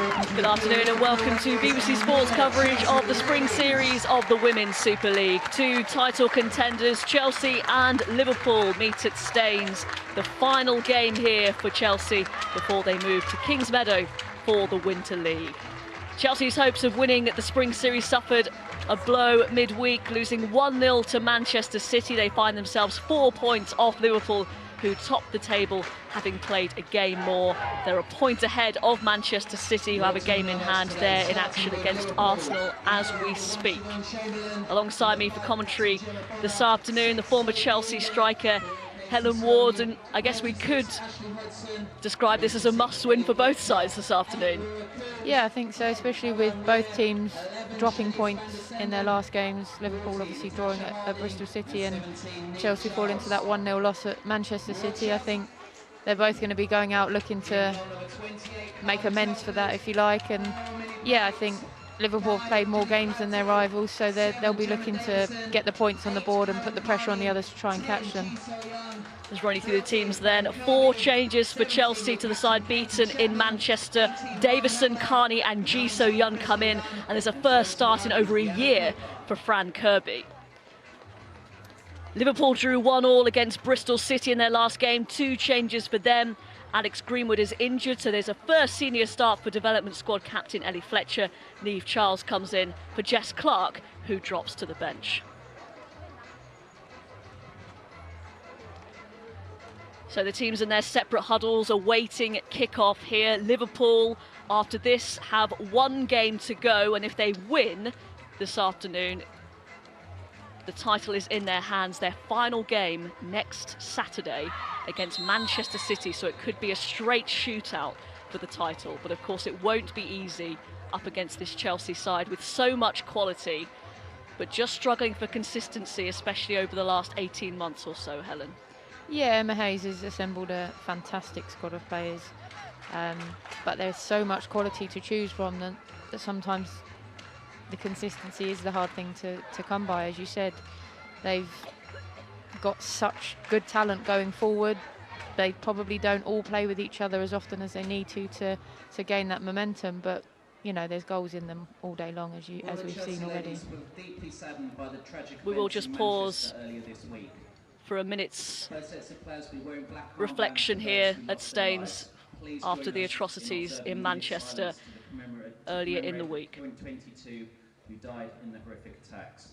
Good afternoon and welcome to BBC Sports coverage of the Spring Series of the Women's Super League. Two title contenders, Chelsea and Liverpool, meet at Staines. The final game here for Chelsea before they move to Kingsmeadow for the Winter League. Chelsea's hopes of winning the Spring Series suffered a blow midweek, losing 1-0 to Manchester City. They find themselves 4 points off Liverpool, who topped the table, having played a game more. They're a point ahead of Manchester City, who have a game in hand there in action against Arsenal as we speak. Alongside me for commentary this afternoon, the former Chelsea striker Helen Ward, and I guess we could describe this as a must-win for both sides this afternoon. Yeah, I think so, especially with both teams dropping points in their last games. Liverpool obviously drawing at Bristol City and Chelsea falling to that 1-0 loss at Manchester City. I think they're both going to be going out looking to make amends for that, if you like. And yeah, I think Liverpool have played more games than their rivals, so they'll be looking to get the points on the board and put the pressure on the others to try and catch them. Just running through the teams then. 4 changes for Chelsea to the side beaten in Manchester. Davison, Carney and Ji So-yun come in, and there's a first start in over a year for Fran Kirby. Liverpool drew 1-1 against Bristol City in their last game. 2 changes for them. Alex Greenwood is injured, so there's a first senior start for development squad captain Ellie Fletcher. Niamh Charles comes in for Jess Clark, who drops to the bench. So the teams in their separate huddles awaiting kick-off here. Liverpool, after this, have 1 game to go, and if they win this afternoon, the title is in their hands. Their final game next Saturday against Manchester City, so it could be a straight shootout for the title. But of course it won't be easy up against this Chelsea side with so much quality, but just struggling for consistency, especially over the last 18 months or so, Helen. Yeah, Emma Hayes has assembled a fantastic squad of players, but there's so much quality to choose from that sometimes the consistency is the hard thing to come by. As you said, they've got such good talent going forward. They probably don't all play with each other as often as they need to gain that momentum, but you know, there's goals in them all day long, as we've seen already. We will just pause for a minute's reflection here at Staines after the atrocities in Manchester earlier in the week. Who died in the horrific attacks.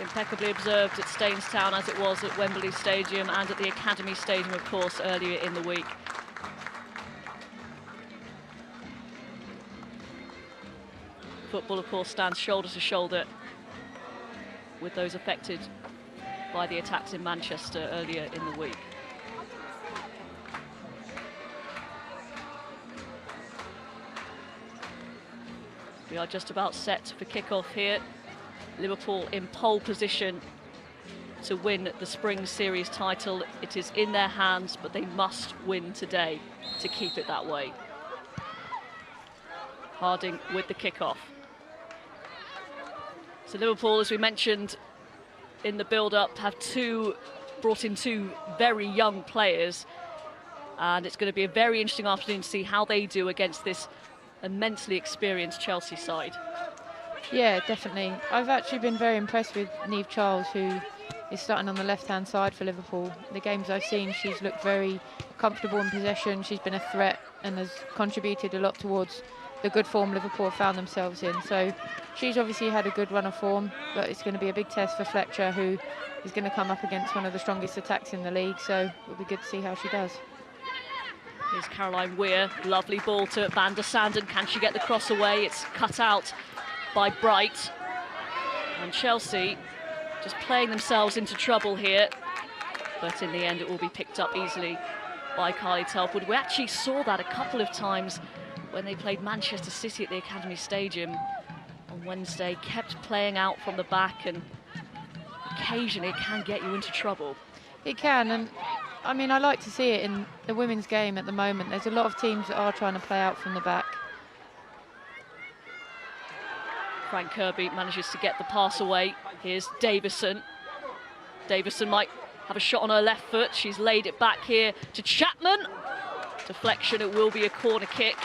Impeccably observed at Staines Town, as it was at Wembley Stadium and at the Academy Stadium, of course, earlier in the week. Football, of course, stands shoulder to shoulder with those affected by the attacks in Manchester earlier in the week. We are just about set for kick-off here. Liverpool in pole position to win the Spring Series title. It is in their hands, but they must win today to keep it that way. Harding with the kick-off. So Liverpool, as we mentioned in the build-up, have brought in 2 very young players, and it's going to be a very interesting afternoon to see how they do against this immensely experienced Chelsea side. Yeah, definitely. I've actually been very impressed with Niamh Charles, who is starting on the left-hand side for Liverpool. The games I've seen, she's looked very comfortable in possession. She's been a threat and has contributed a lot towards the good form Liverpool have found themselves in. So she's obviously had a good run of form, but it's going to be a big test for Fletcher, who is going to come up against one of the strongest attacks in the league. So it'll be good to see how she does. Here's Caroline Weir, lovely ball to Van der Sanden. Can she get the cross away? It's cut out by Bright. And Chelsea just playing themselves into trouble here. But in the end, it will be picked up easily by Carly Telford. We actually saw that a couple of times when they played Manchester City at the Academy Stadium on Wednesday. Kept playing out from the back, and occasionally it can get you into trouble. It can, and I mean, I like to see it in the women's game at the moment. There's a lot of teams that are trying to play out from the back. Frank Kirby manages to get the pass away. Here's Davison. Davison might have a shot on her left foot. She's laid it back here to Chapman. Deflection, it will be a corner kick.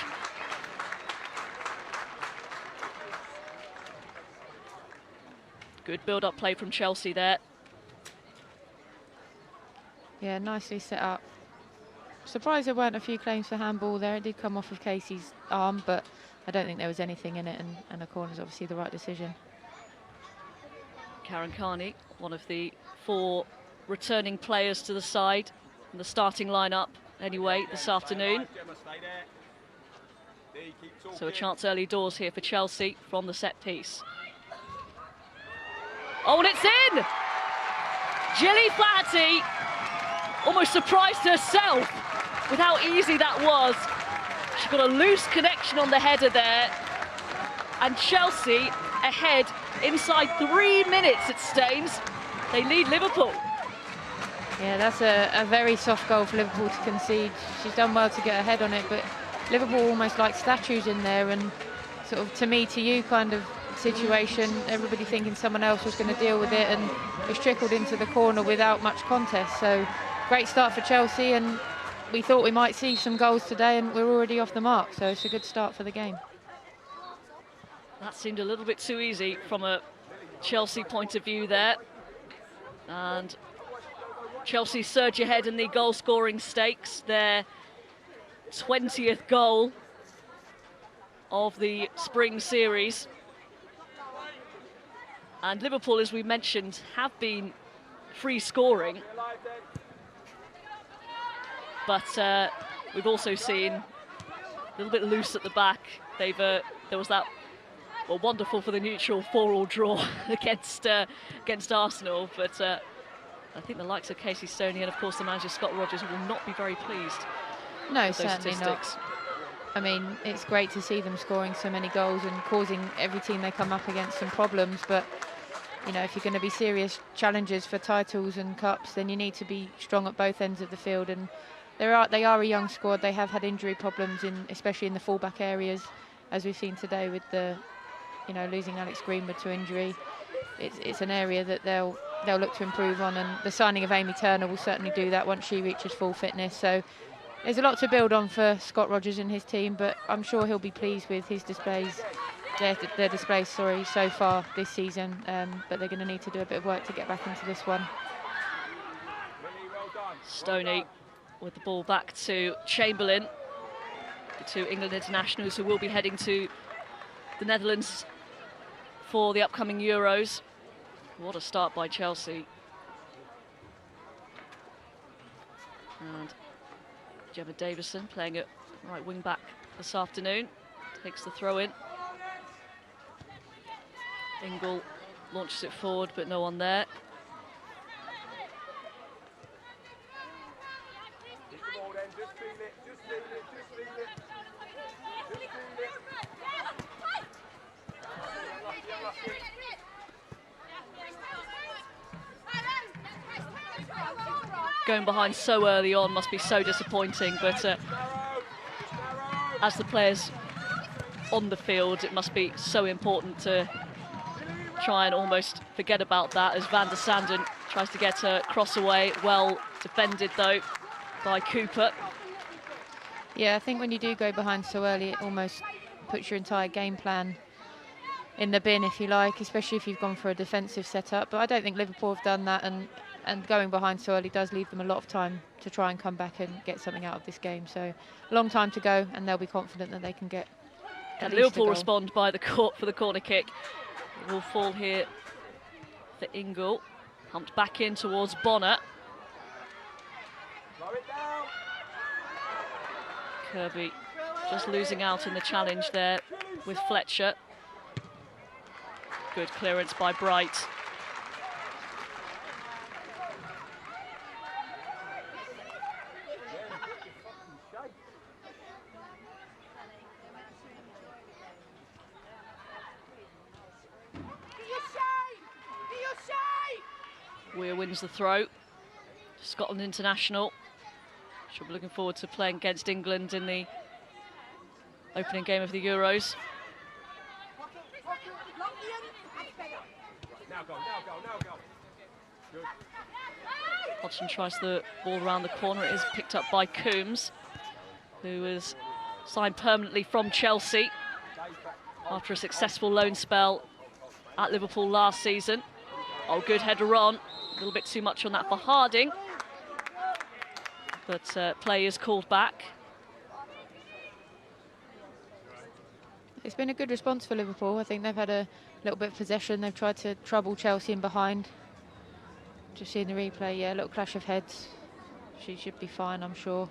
Good build-up play from Chelsea there. Yeah, nicely set up. Surprised there weren't a few claims for handball there. It did come off of Casey's arm, but I don't think there was anything in it, and a corner's obviously the right decision. Karen Carney, one of the 4 returning players to the side in the starting lineup anyway this afternoon. So a chance early doors here for Chelsea from the set piece. Oh, and it's in! Gilly Flaherty almost surprised herself with how easy that was. She got a loose connection on the header there. And Chelsea ahead inside 3 minutes at Staines. They lead Liverpool. Yeah, that's a very soft goal for Liverpool to concede. She's done well to get her head on it, but Liverpool almost like statues in there, and sort of to me, to you kind of situation. Everybody thinking someone else was going to deal with it, and it's trickled into the corner without much contest. So great start for Chelsea, and we thought we might see some goals today, and we're already off the mark. So it's a good start for the game. That seemed a little bit too easy from a Chelsea point of view there. And Chelsea surge ahead in the goal-scoring stakes. Their 20th goal of the Spring Series. And Liverpool, as we mentioned, have been free scoring. But we've also seen a little bit loose at the back. There was that, well, wonderful for the neutral 4-4 draw against Arsenal. But I think the likes of Casey Stoney and, of course, the manager Scott Rogers will not be very pleased. No, with those certainly statistics. not. I mean, it's great to see them scoring so many goals and causing every team they come up against some problems. But, you know, if you're going to be serious challengers for titles and cups, then you need to be strong at both ends of the field. And they are a young squad. They have had injury problems, especially in the fullback areas, as we've seen today with the, losing Alex Greenwood to injury. It's an area that they'll look to improve on, and the signing of Amy Turner will certainly do that once she reaches full fitness. So there's a lot to build on for Scott Rogers and his team, but I'm sure he'll be pleased with his displays, their displays, so far this season. But they're going to need to do a bit of work to get back into this one. Stoney with the ball back to Chamberlain, the 2 England internationals who will be heading to the Netherlands for the upcoming Euros. What a start by Chelsea. And Gemma Davison playing at right wing back this afternoon. Takes the throw in. Ingle launches it forward, but no one there. Going behind so early on must be so disappointing, but as the players on the field, it must be so important to try and almost forget about that, as Van der Sanden tries to get a cross away. Well defended, though, by Cooper. Yeah, I think when you do go behind so early, it almost puts your entire game plan in the bin, if you like, especially if you've gone for a defensive setup. But I don't think Liverpool have done that, and going behind so early does leave them a lot of time to try and come back and get something out of this game. So a long time to go, and they'll be confident that they can get at least Liverpool a goal. respond by the court for the corner kick. It will fall here for Ingle. Humped back in towards Bonner. Kirby just losing out in the challenge there with Fletcher. Good clearance by Bright. Weir wins the throw. Scotland international. She'll be looking forward to playing against England in the opening game of the Euros. Hodgson tries the ball around the corner. It is picked up by Coombs, who was signed permanently from Chelsea after a successful loan spell at Liverpool last season. Oh, good header on. A little bit too much on that for Harding. But play is called back. It's been a good response for Liverpool. I think they've had a little bit of possession. They've tried to trouble Chelsea in behind. Just seeing the replay, yeah, a little clash of heads. She should be fine, I'm sure.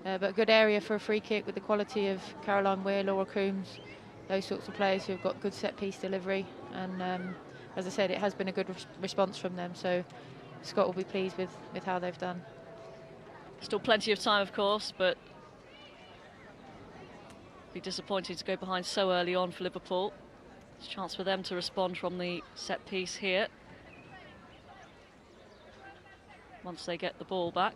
But a good area for a free kick with the quality of Caroline Weir, Laura Coombs, those sorts of players who've got good set-piece delivery. And as I said, it has been a good response from them. So Scott will be pleased with how they've done. Still plenty of time, of course, but be disappointing to go behind so early on for Liverpool. There's a chance for them to respond from the set piece here once they get the ball back.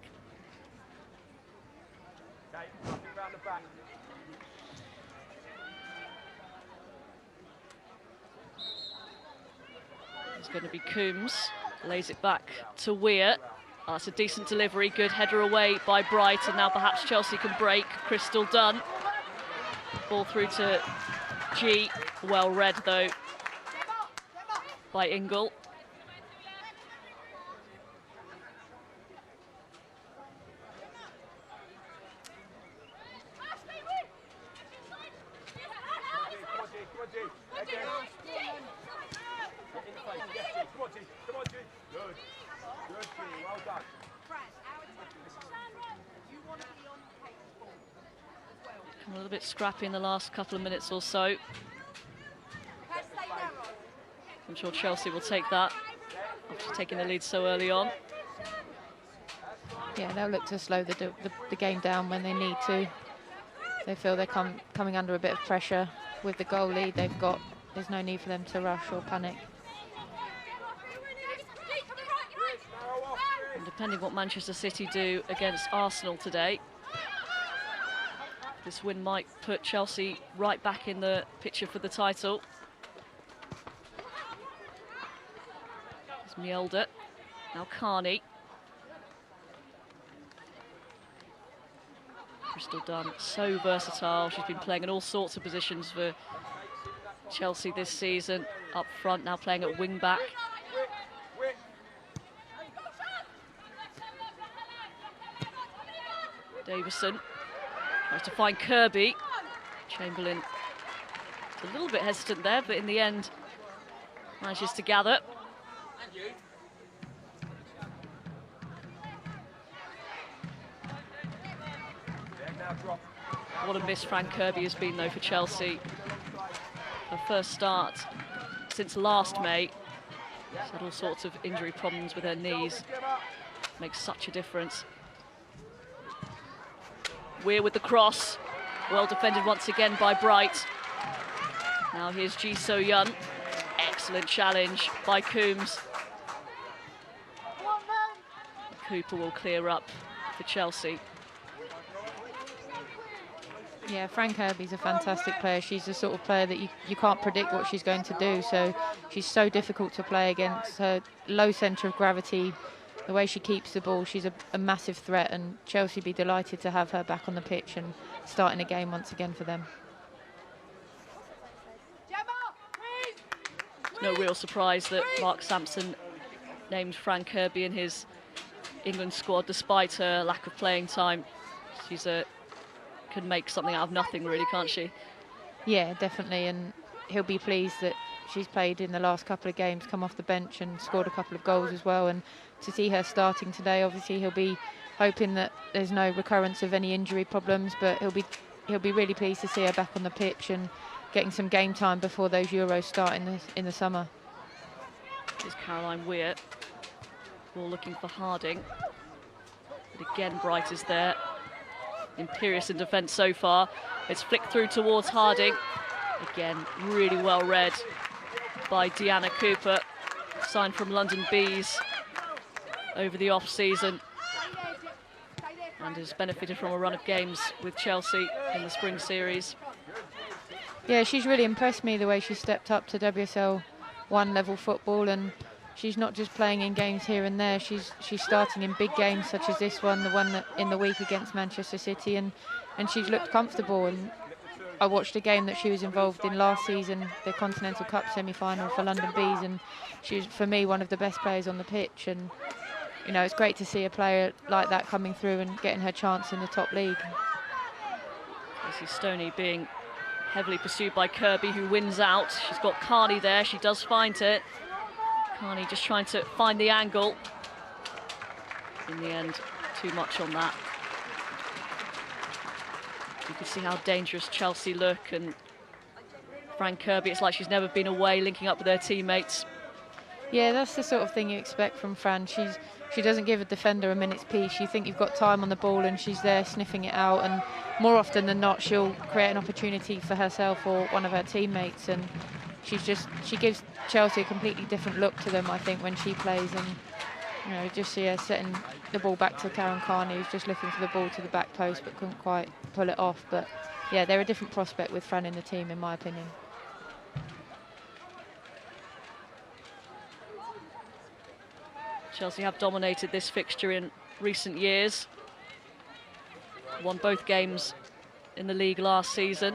It's going to be Coombs, lays it back to Weir. Oh, that's a decent delivery, good header away by Bright, and now perhaps Chelsea can break. Crystal done. Ball through to G, well read though by Ingle. A little bit scrappy in the last couple of minutes or so. I'm sure Chelsea will take that after taking the lead so early on. Yeah, they'll look to slow the game down when they need to. They feel they're coming under a bit of pressure with the goal lead they've got. There's no need for them to rush or panic. And depending what Manchester City do against Arsenal today, this win might put Chelsea right back in the picture for the title. It's Mjelde, now Carney. Crystal Dunn, so versatile. She's been playing in all sorts of positions for Chelsea this season. Up front, now playing at wing back. Davison tries to find Kirby. Chamberlain is a little bit hesitant there, but in the end manages to gather. What a miss Fran Kirby has been though for Chelsea. Her first start since last May. She's had all sorts of injury problems with her knees. Makes such a difference. Weir with the cross. Well defended once again by Bright. Now here's Ji So-yun. Excellent challenge by Coombs. Cooper will clear up for Chelsea. Yeah, Fran Kirby's a fantastic player. She's the sort of player that you can't predict what she's going to do. So she's so difficult to play against. Her low centre of gravity, the way she keeps the ball, she's a massive threat, and Chelsea be delighted to have her back on the pitch and starting a game once again for them. No real surprise that Mark Sampson named Fran Kirby in his England squad, despite her lack of playing time. She's can make something out of nothing, really, can't she? Yeah, definitely, and he'll be pleased that she's played in the last couple of games, come off the bench and scored a couple of goals as well. And to see her starting today, obviously he'll be hoping that there's no recurrence of any injury problems, but he'll be really pleased to see her back on the pitch and getting some game time before those Euros start in the summer. Here's Caroline Weir. Ball looking for Harding. But again, Bright is there. Imperious in defence so far. It's flicked through towards Harding. Again, really well read by Deanna Cooper, signed from London Bees over the off-season, and has benefited from a run of games with Chelsea in the Spring Series. Yeah, she's really impressed me the way she stepped up to WSL 1 level football, and she's not just playing in games here and there, she's starting in big games such as this one, the one in the week against Manchester City, and she's looked comfortable. And I watched a game that she was involved in last season, the Continental Cup semi-final for London Bees, and she was, for me, one of the best players on the pitch. And you know, it's great to see a player like that coming through and getting her chance in the top league. Casey Stoney being heavily pursued by Kirby, who wins out. She's got Carney there, she does find it. Carney just trying to find the angle. In the end, too much on that. You can see how dangerous Chelsea look, and Fran Kirby, it's like she's never been away, linking up with her teammates. Yeah, that's the sort of thing you expect from Fran. She doesn't give a defender a minute's peace. You think you've got time on the ball and she's there sniffing it out, and more often than not she'll create an opportunity for herself or one of her teammates, and she gives Chelsea a completely different look to them, I think, when she plays. And you know, just see her setting the ball back to Karen Carney, who's just looking for the ball to the back post but couldn't quite pull it off. But yeah, they're a different prospect with Fran in the team, in my opinion. Chelsea have dominated this fixture in recent years. Won both games in the league last season.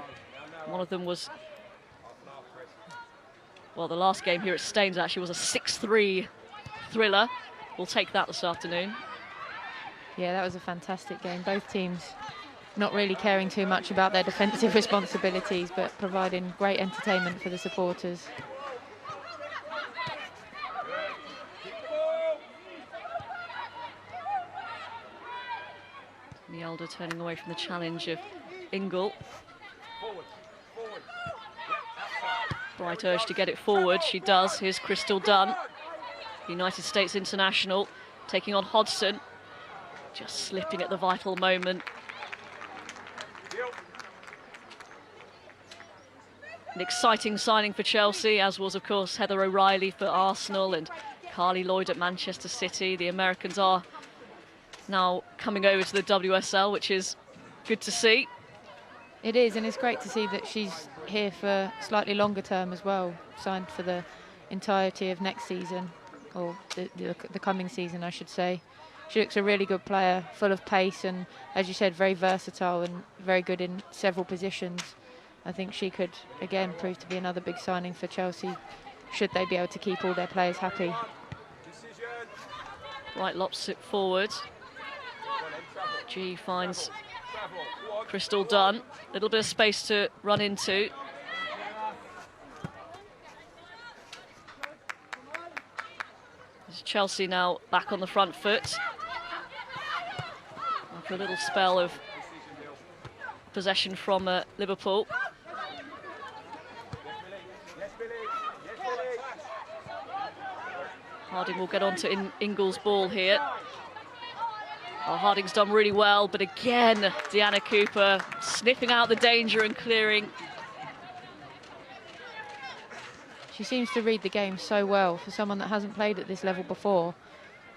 One of them was, well, the last game here at Staines actually was a 6-3 thriller. We'll take that this afternoon. Yeah, that was a fantastic game. Both teams not really caring too much about their defensive responsibilities, but providing great entertainment for the supporters. Mjelde turning away from the challenge of Ingle. Bright urge to get it forward, she does. Here's Crystal Dunn, United States international, taking on Hodgson, just slipping at the vital moment. An exciting signing for Chelsea, as was, of course, Heather O'Reilly for Arsenal and Carly Lloyd at Manchester City. The Americans are now coming over to the WSL, which is good to see. It is, and it's great to see that she's here for slightly longer term as well, signed for the entirety of next season, or the coming season, I should say. She looks a really good player, full of pace, and as you said, very versatile and very good in several positions. I think she could, again, prove to be another big signing for Chelsea, should they be able to keep all their players happy. Right, lops it forward. G finds Crystal Dunn. A little bit of space to run into. There's Chelsea now back on the front foot after a little spell of possession from Liverpool. Harding will get on to Ingle's ball here. Oh, Harding's done really well, but again, Deanna Cooper sniffing out the danger and clearing. She seems to read the game so well for someone that hasn't played at this level before.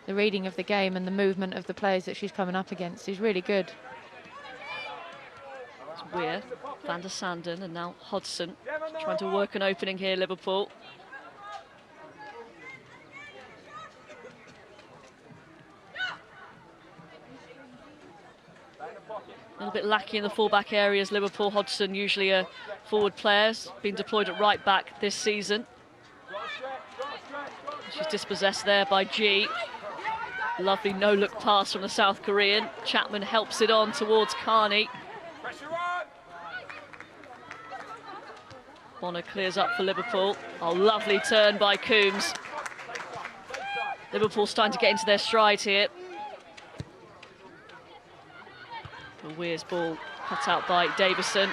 The reading of the game and the movement of the players that she's coming up against is really good. It's Weir, Van der Sanden, and now Hodgson trying to work an opening here, Liverpool. A little bit lackey in the full-back areas, Liverpool. Hodgson, usually a forward player, been deployed at right-back this season. She's dispossessed there by G. Lovely no-look pass from the South Korean. Chapman helps it on towards Carney. Bonner clears up for Liverpool. Oh, lovely turn by Coombs. Liverpool starting to get into their stride here. The Weir's ball cut out by Davison.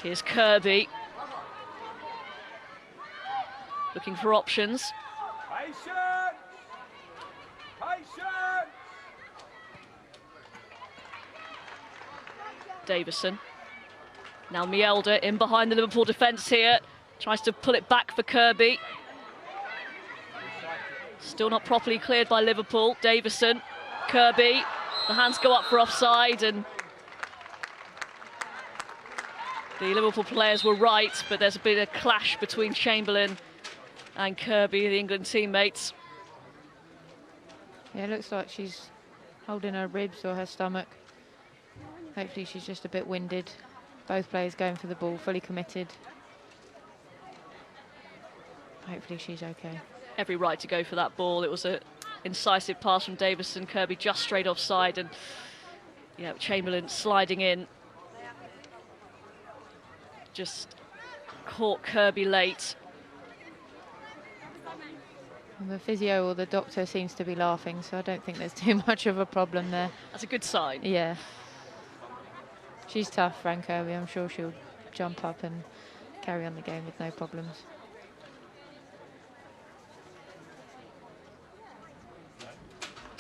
Here's Kirby. Looking for options. Davison. Now Mielder in behind the Liverpool defence here. Tries to pull it back for Kirby. Still not properly cleared by Liverpool. Davison, Kirby. The hands go up for offside, and the Liverpool players were right, but there's been a clash between Chamberlain and Kirby, the England teammates. Yeah, it looks like she's holding her ribs or her stomach. Hopefully she's just a bit winded. Both players going for the ball, fully committed. Hopefully she's okay. Every right to go for that ball. It was an incisive pass from Davison. Kirby just straight offside, and yeah, Chamberlain sliding in. Just caught Kirby late. And the physio or the doctor seems to be laughing, so I don't think there's too much of a problem there. That's a good sign. Yeah. She's tough, Fran Kirby. I'm sure she'll jump up and carry on the game with no problems.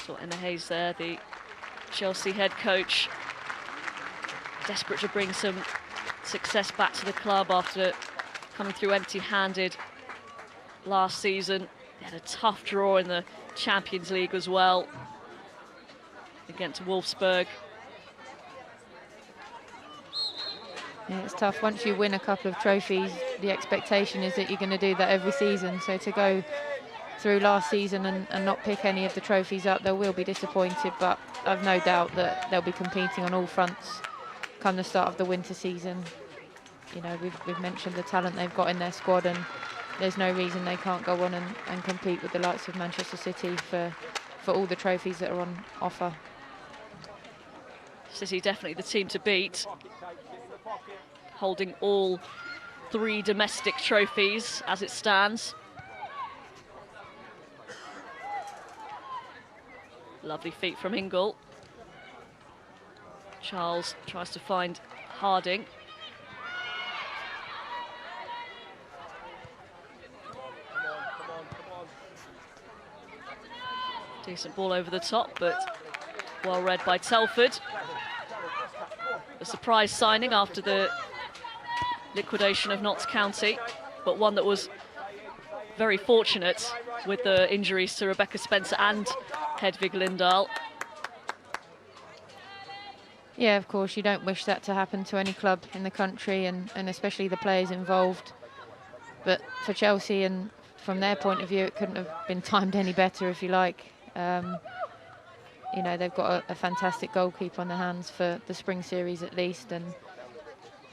Saw Emma Hayes there, the Chelsea head coach, desperate to bring some success back to the club after coming through empty-handed last season. They had a tough draw in the Champions League as well against Wolfsburg. Yeah, it's tough. Once you win a couple of trophies, the expectation is that you're going to do that every season. So to go through last season and not pick any of the trophies up, they will be disappointed, but I've no doubt that they'll be competing on all fronts come the start of the winter season. You know, we've mentioned the talent they've got in their squad, and there's no reason they can't go on and compete with the likes of Manchester City for all the trophies that are on offer. City definitely the team to beat, holding all 3 domestic trophies as it stands. Lovely feet from Ingle. Charles tries to find Harding. Decent ball over the top, but well read by Telford. A surprise signing after the liquidation of Notts County, but one that was very fortunate with the injuries to Rebecca Spencer and Hedvig Lindahl. Yeah, of course, you don't wish that to happen to any club in the country, and especially the players involved. But for Chelsea, and from their point of view, it couldn't have been timed any better, if you like. You know, they've got a fantastic goalkeeper on their hands for the Spring Series at least, and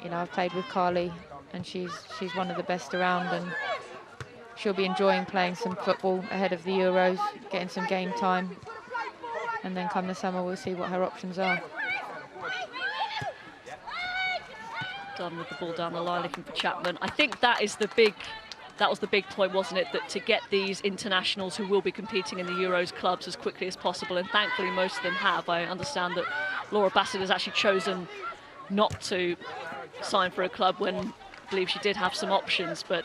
you know, I've played with Carly, and she's one of the best around, and she'll be enjoying playing some football ahead of the Euros, getting some game time, and then come the summer we'll see what her options are. Done with the ball down the line, looking for Chapman. I think that was the big point, wasn't it? That to get these internationals who will be competing in the Euros clubs as quickly as possible, and thankfully most of them have. I understand that Laura Bassett has actually chosen not to sign for a club when I believe she did have some options, but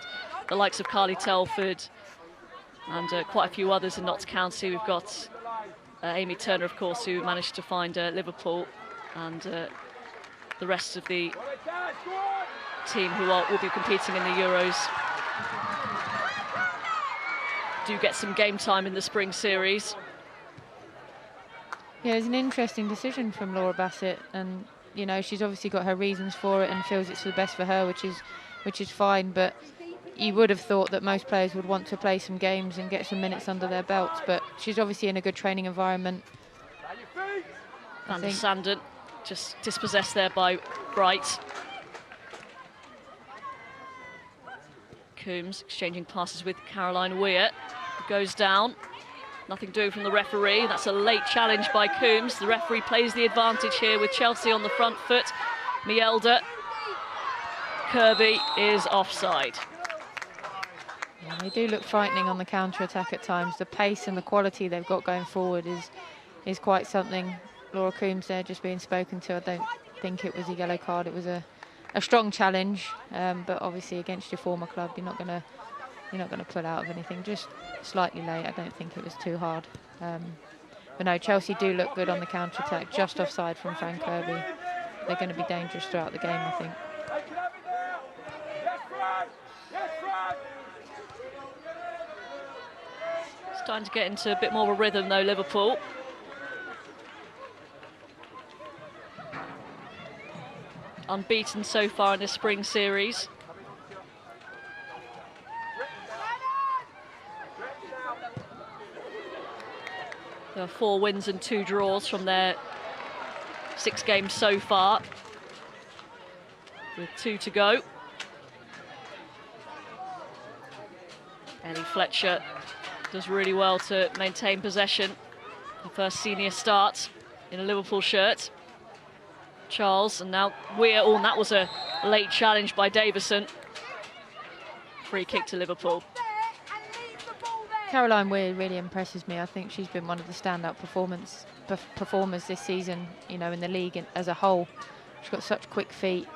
the likes of Carly Telford and quite a few others in Notts County. We've got Amy Turner, of course, who managed to find Liverpool, and the rest of the team who will be competing in the Euros do get some game time in the Spring Series. Yeah, it's an interesting decision from Laura Bassett, and you know, she's obviously got her reasons for it and feels it's for the best for her, which is fine, but you would have thought that most players would want to play some games and get some minutes under their belts, but she's obviously in a good training environment. Van der Sanden just dispossessed there by Bright. Coombs exchanging passes with Caroline Weir. Goes down. Nothing doing from the referee. That's a late challenge by Coombs. The referee plays the advantage here with Chelsea on the front foot. Mielda. Kirby is offside. Yeah, they do look frightening on the counter-attack at times. The pace and the quality they've got going forward is quite something. Laura Coombs there just being spoken to. I don't think it was a yellow card. It was a strong challenge, but obviously against your former club, you're not going to pull out of anything. Just slightly late. I don't think it was too hard. But no, Chelsea do look good on the counter-attack. Just offside from Fran Kirby. They're going to be dangerous throughout the game, I think. Starting to get into a bit more of a rhythm though, Liverpool. Unbeaten so far in this spring series. There are 4 wins and 2 draws from their 6 games so far, with 2 to go. Ellie Fletcher does really well to maintain possession. Her first senior start in a Liverpool shirt. Charles, and now Weir. Oh, and that was a late challenge by Davison. Free kick to Liverpool. Caroline Weir really impresses me. I think she's been one of the standout performers this season, you know, in the league as a whole. She's got such quick feet,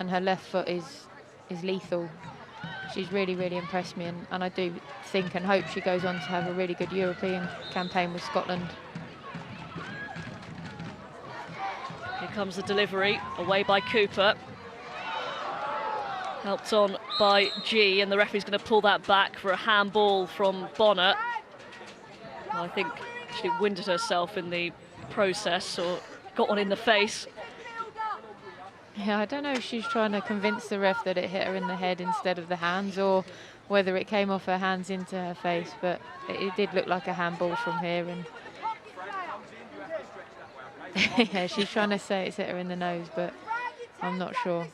and her left foot is lethal. She's really, really impressed me, and I do think and hope she goes on to have a really good European campaign with Scotland. Here comes the delivery, away by Cooper. Helped on by G, and the referee's going to pull that back for a handball from Bonner. Well, I think she winded herself in the process, or got one in the face. Yeah, I don't know if she's trying to convince the ref that it hit her in the head instead of the hands, or whether it came off her hands into her face, but it did look like a handball from here. And yeah, she's trying to say it's hit her in the nose, but I'm not sure.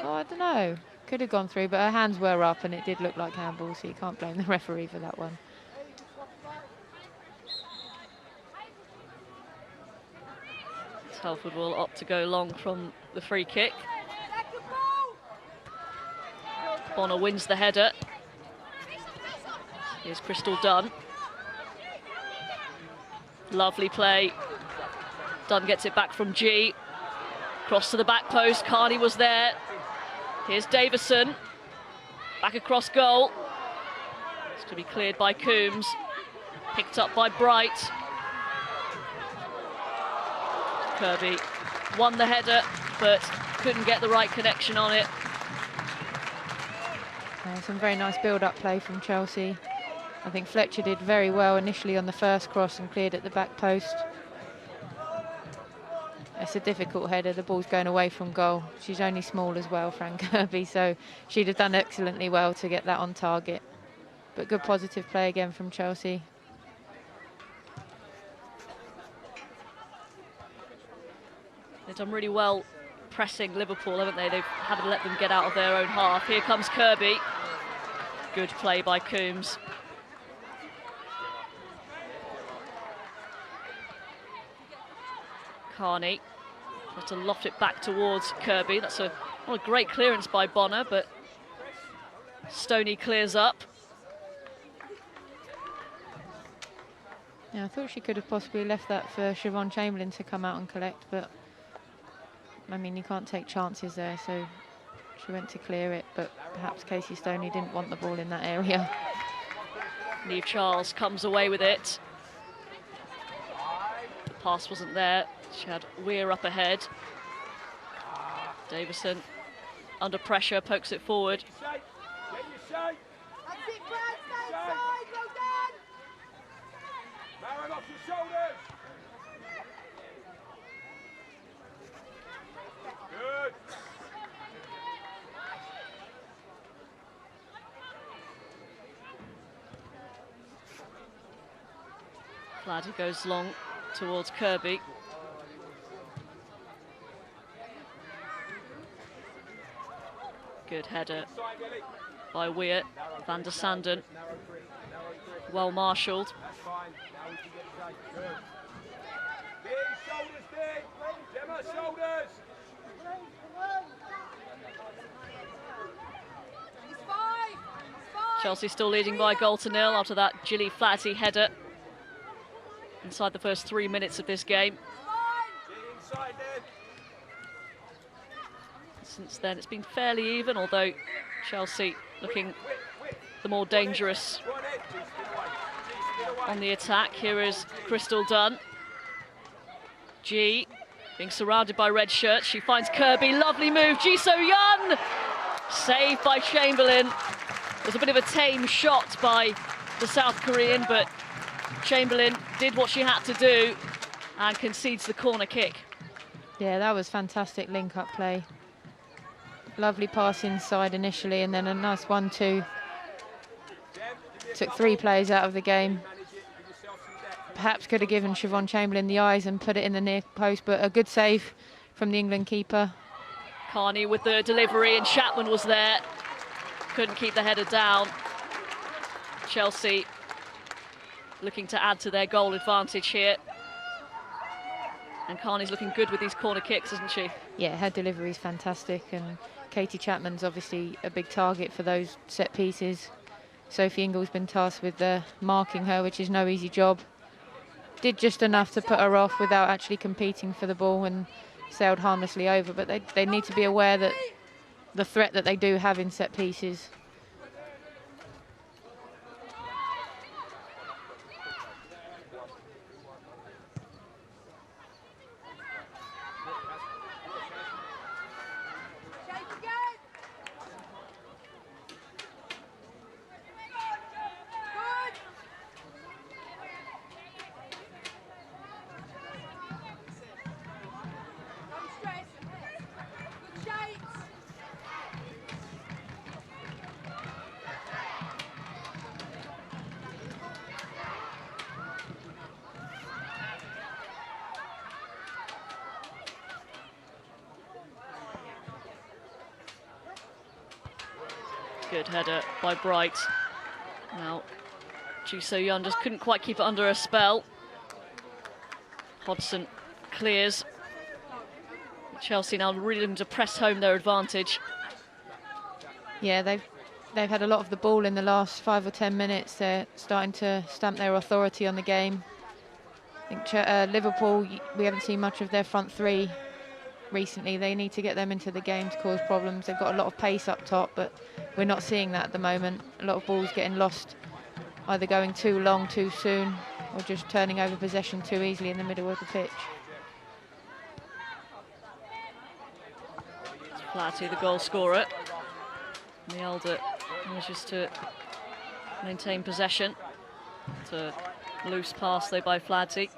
Oh, I don't know. Could have gone through, but her hands were up and it did look like handball, so you can't blame the referee for that one. Telford will opt to go long from the free kick. Bonner wins the header. Here's Crystal Dunn. Lovely play. Dunn gets it back from G. Cross to the back post. Carney was there. Here's Davison. Back across goal. It's going to be cleared by Coombs. Picked up by Bright. Kirby won the header, but couldn't get the right connection on it. Some very nice build-up play from Chelsea. I think Fletcher did very well initially on the first cross and cleared at the back post. It's a difficult header. The ball's going away from goal. She's only small as well, Fran Kirby, so she'd have done excellently well to get that on target. But good positive play again from Chelsea. They've done really well pressing Liverpool, haven't they? They haven't let them get out of their own half. Here comes Kirby. Good play by Coombs. Carney has to loft it back towards Kirby. That's not a great clearance by Bonner, but Stoney clears up. Yeah, I thought she could have possibly left that for Siobhan Chamberlain to come out and collect, but I mean, you can't take chances there, so she went to clear it, but perhaps Casey Stoney didn't want the ball in that area. Niamh Charles comes away with it. The pass wasn't there. She had Weir up ahead. Davison under pressure, pokes it forward. Fladdy goes long towards Kirby. Good header by Weir. Van der Sanden. Well marshalled. Chelsea still leading by a goal to nil after that Gilly Flaherty header inside the first 3 minutes of this game. Since then it's been fairly even, although Chelsea looking the more dangerous on the attack. Here is Crystal Dunn. G being surrounded by red shirts. She finds Kirby. Lovely move. Ji So-yun! Saved by Chamberlain. It was a bit of a tame shot by the South Korean, but Chamberlain did what she had to do and concedes the corner kick. Yeah, that was fantastic link-up play. Lovely pass inside initially, and then a nice 1-2. Took 3 plays out of the game. Perhaps could have given Siobhan Chamberlain the eyes and put it in the near post, but a good save from the England keeper. Carney with the delivery, and Chapman was there. Couldn't keep the header down. Chelsea looking to add to their goal advantage here. And Carney's looking good with these corner kicks, isn't she? Yeah, her delivery is fantastic, and Katie Chapman's obviously a big target for those set pieces. Sophie Ingle's been tasked with marking her, which is no easy job. Did just enough to put her off without actually competing for the ball and sailed harmlessly over, but they need to be aware that the threat that they do have in set pieces. Good header by Bright. Now, Ji So-yun just couldn't quite keep it under a spell. Hodgson clears. Chelsea now really looking to press home their advantage. Yeah, they've had a lot of the ball in the last 5 or 10 minutes. They're starting to stamp their authority on the game. I think Liverpool, we haven't seen much of their front three recently. They need to get them into the game to cause problems. They've got a lot of pace up top, but we're not seeing that at the moment. A lot of balls getting lost, either going too long too soon or just turning over possession too easily in the middle of the pitch. Flaherty, the goal scorer. Mielder manages to maintain possession. It's a loose pass though by Flaherty.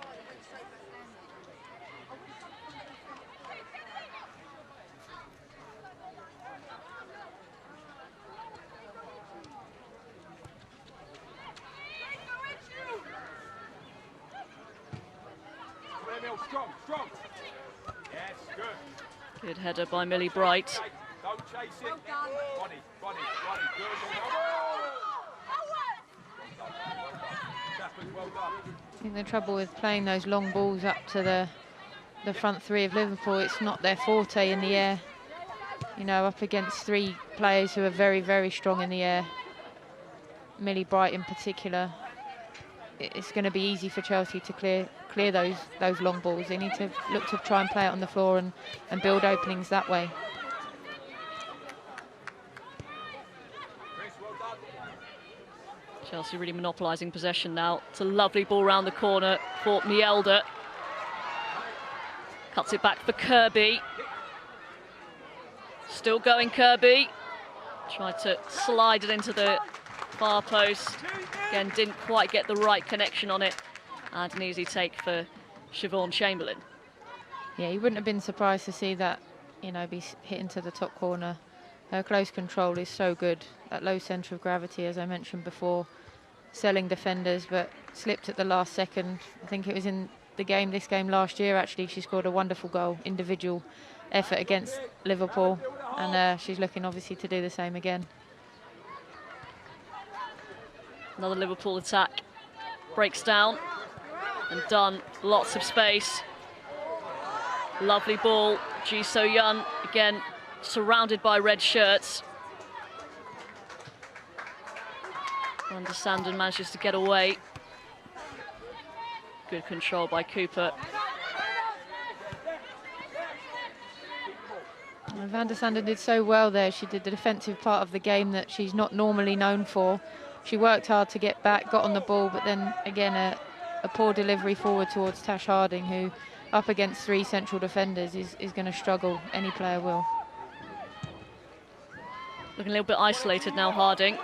Strong. Yes, good. Good header by Millie Bright. Don't chase it. Body, good. Well done. I think the trouble with playing those long balls up to the front three of Liverpool, it's not their forte in the air. You know, up against 3 players who are very, very strong in the air. Millie Bright in particular. It's going to be easy for Chelsea to clear those long balls. They need to look to try and play it on the floor and build openings that way. Chelsea really monopolising possession now. It's a lovely ball round the corner for Mielder. Cuts it back for Kirby. Still going Kirby. Tried to slide it into the far post. Again, didn't quite get the right connection on it. And an easy take for Siobhan Chamberlain. Yeah, you wouldn't have been surprised to see that, you know, be hit into the top corner. Her close control is so good. That low centre of gravity, as I mentioned before, selling defenders, but slipped at the last second. I think it was in this game last year, actually. She scored a wonderful goal, individual effort against Liverpool, and she's looking obviously to do the same again. Another Liverpool attack breaks down, and Dunn, lots of space. Lovely ball. Ji So-yeon again surrounded by red shirts. Van der Sanden manages to get away. Good control by Cooper. And Van der Sanden did so well there. She did the defensive part of the game that she's not normally known for. She worked hard to get back, got on the ball, but then again a poor delivery forward towards Tash Harding, who up against 3 central defenders is going to struggle. Any player will. Looking a little bit isolated now, Harding.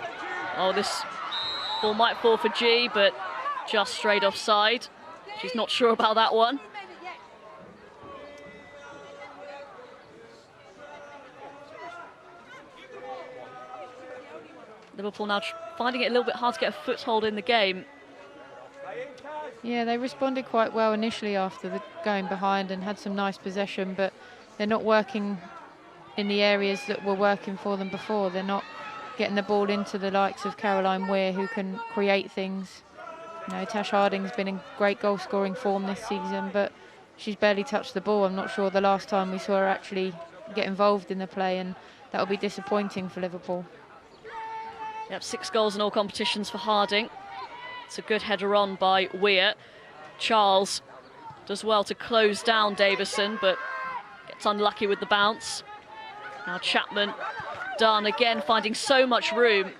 Oh, this ball might fall for G, but just straight offside. She's not sure about that one. Liverpool now finding it a little bit hard to get a foothold in the game. Yeah, they responded quite well initially after going behind and had some nice possession, but they're not working in the areas that were working for them before. They're not getting the ball into the likes of Caroline Weir, who can create things. You know, Tash Harding's been in great goal-scoring form this season, but she's barely touched the ball. I'm not sure the last time we saw her actually get involved in the play, and that will be disappointing for Liverpool. Yep, 6 goals in all competitions for Harding. It's a good header on by Weir. Charles does well to close down Davison, but gets unlucky with the bounce. Now Chapman, Dunn again finding so much room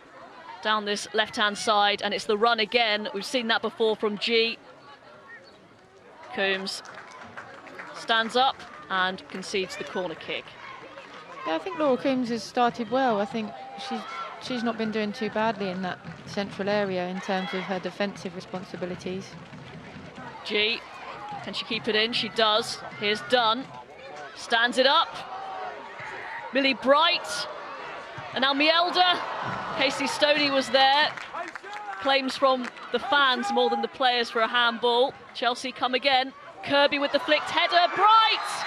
down this left-hand side, and it's the run again. We've seen that before from G. Coombs stands up and concedes the corner kick. Yeah, I think Laura Coombs has started well. I think she's not been doing too badly in that central area in terms of her defensive responsibilities. G, can she keep it in? She does. Here's Dunn, stands it up. Millie Bright, and now Mielder. Casey Stoney was there. Claims from the fans more than the players for a handball. Chelsea come again. Kirby with the flicked header. Bright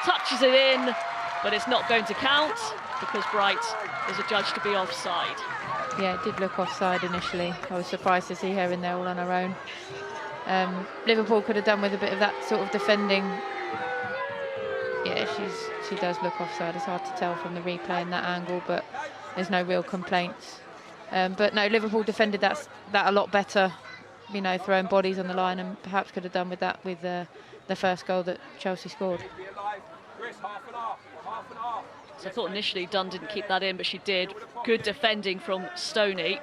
touches it in, but it's not going to count because Bright is adjudged to be offside. Yeah, it did look offside initially. I was surprised to see her in there all on her own. Liverpool could have done with a bit of that sort of defending. Yeah, she does look offside. It's hard to tell from the replay in that angle, but there's no real complaints. But no, Liverpool defended that a lot better, you know, throwing bodies on the line, and perhaps could have done with that with the first goal that Chelsea scored. So I thought initially Dunn didn't keep that in, but she did. Good defending from Stoney.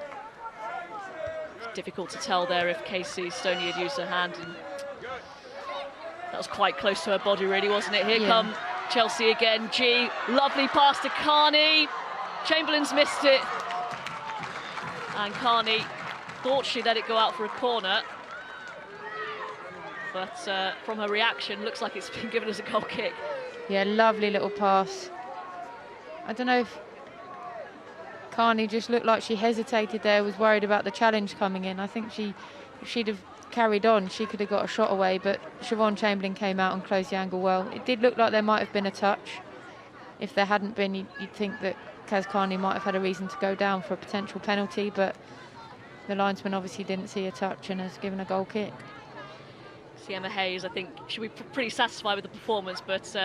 It's difficult to tell there if Casey Stoney had used her hand, and that was quite close to her body, really, wasn't it? Here come Chelsea again. G, lovely pass to Carney. Chamberlain's missed it, and Carney thought she let it go out for a corner, but from her reaction, looks like it's been given as a goal kick. Yeah, lovely little pass. I don't know if Carney just looked like she hesitated there, was worried about the challenge coming in. I think if she'd have carried on, she could have got a shot away, but Siobhan Chamberlain came out and closed the angle well. It did look like there might have been a touch. If there hadn't been, you'd think that Kaz Carney might have had a reason to go down for a potential penalty, but the linesman obviously didn't see a touch and has given a goal kick. Emma Hayes, I think, should be pretty satisfied with the performance, but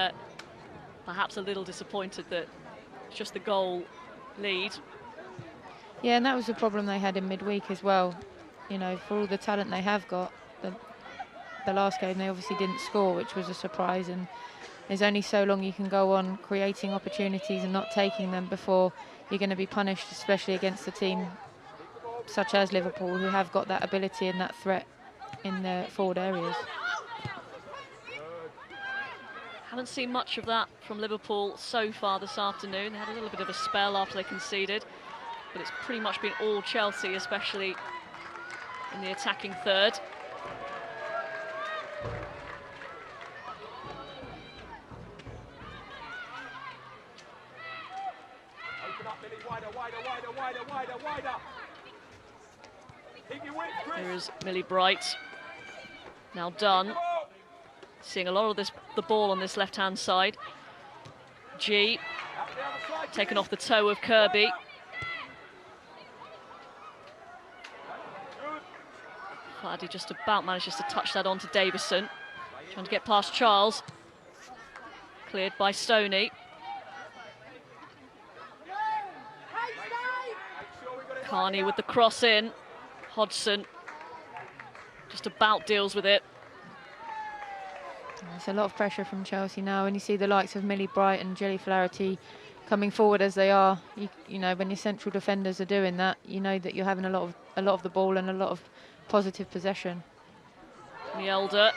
perhaps a little disappointed that it's just the goal lead. Yeah, and that was the problem they had in midweek as well. You know, for all the talent they have got, the last game they obviously didn't score, which was a surprise, and there's only so long you can go on creating opportunities and not taking them before you're going to be punished, especially against a team such as Liverpool, who have got that ability and that threat in the forward areas. Haven't seen much of that from Liverpool so far this afternoon. They had a little bit of a spell after they conceded, but it's pretty much been all Chelsea, especially in the attacking third. Open up, Billy. Wider, wider, wider, wider, wider, wider. Keep your width, Chris. Here is Millie Bright. Now Dunn. Seeing a lot of the ball on this left-hand side. G, taken off the toe of Kirby. Flaherty just about manages to touch that onto Davison. Trying to get past Charles. Cleared by Stoney. Carney with the cross in. Hodgson just about deals with it. There's a lot of pressure from Chelsea now, and you see the likes of Millie Bright and Gilly Flaherty coming forward as they are. You know, when your central defenders are doing that, you know that you're having a lot of the ball and a lot of positive possession. Mielder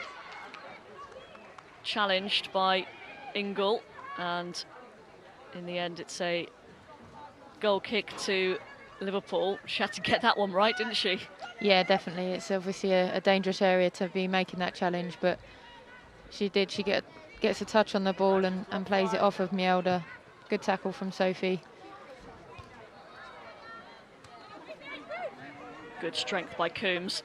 challenged by Ingle, and in the end it's a goal kick to Liverpool. She had to get that one right, didn't she? Yeah, definitely. It's obviously a dangerous area to be making that challenge, but she did. She gets a touch on the ball and plays it off of Mielder. Good tackle from Sophie. Good strength by Coombs.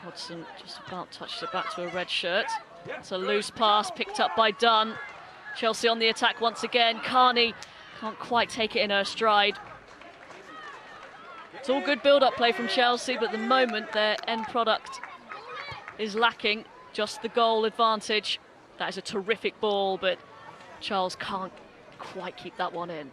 Hodgson just about touched it back to a red shirt. It's a loose pass picked up by Dunn. Chelsea on the attack once again. Carney can't quite take it in her stride. It's all good build-up play from Chelsea, but at the moment their end product is lacking. Just the goal advantage. That is a terrific ball, but Charles can't quite keep that one in.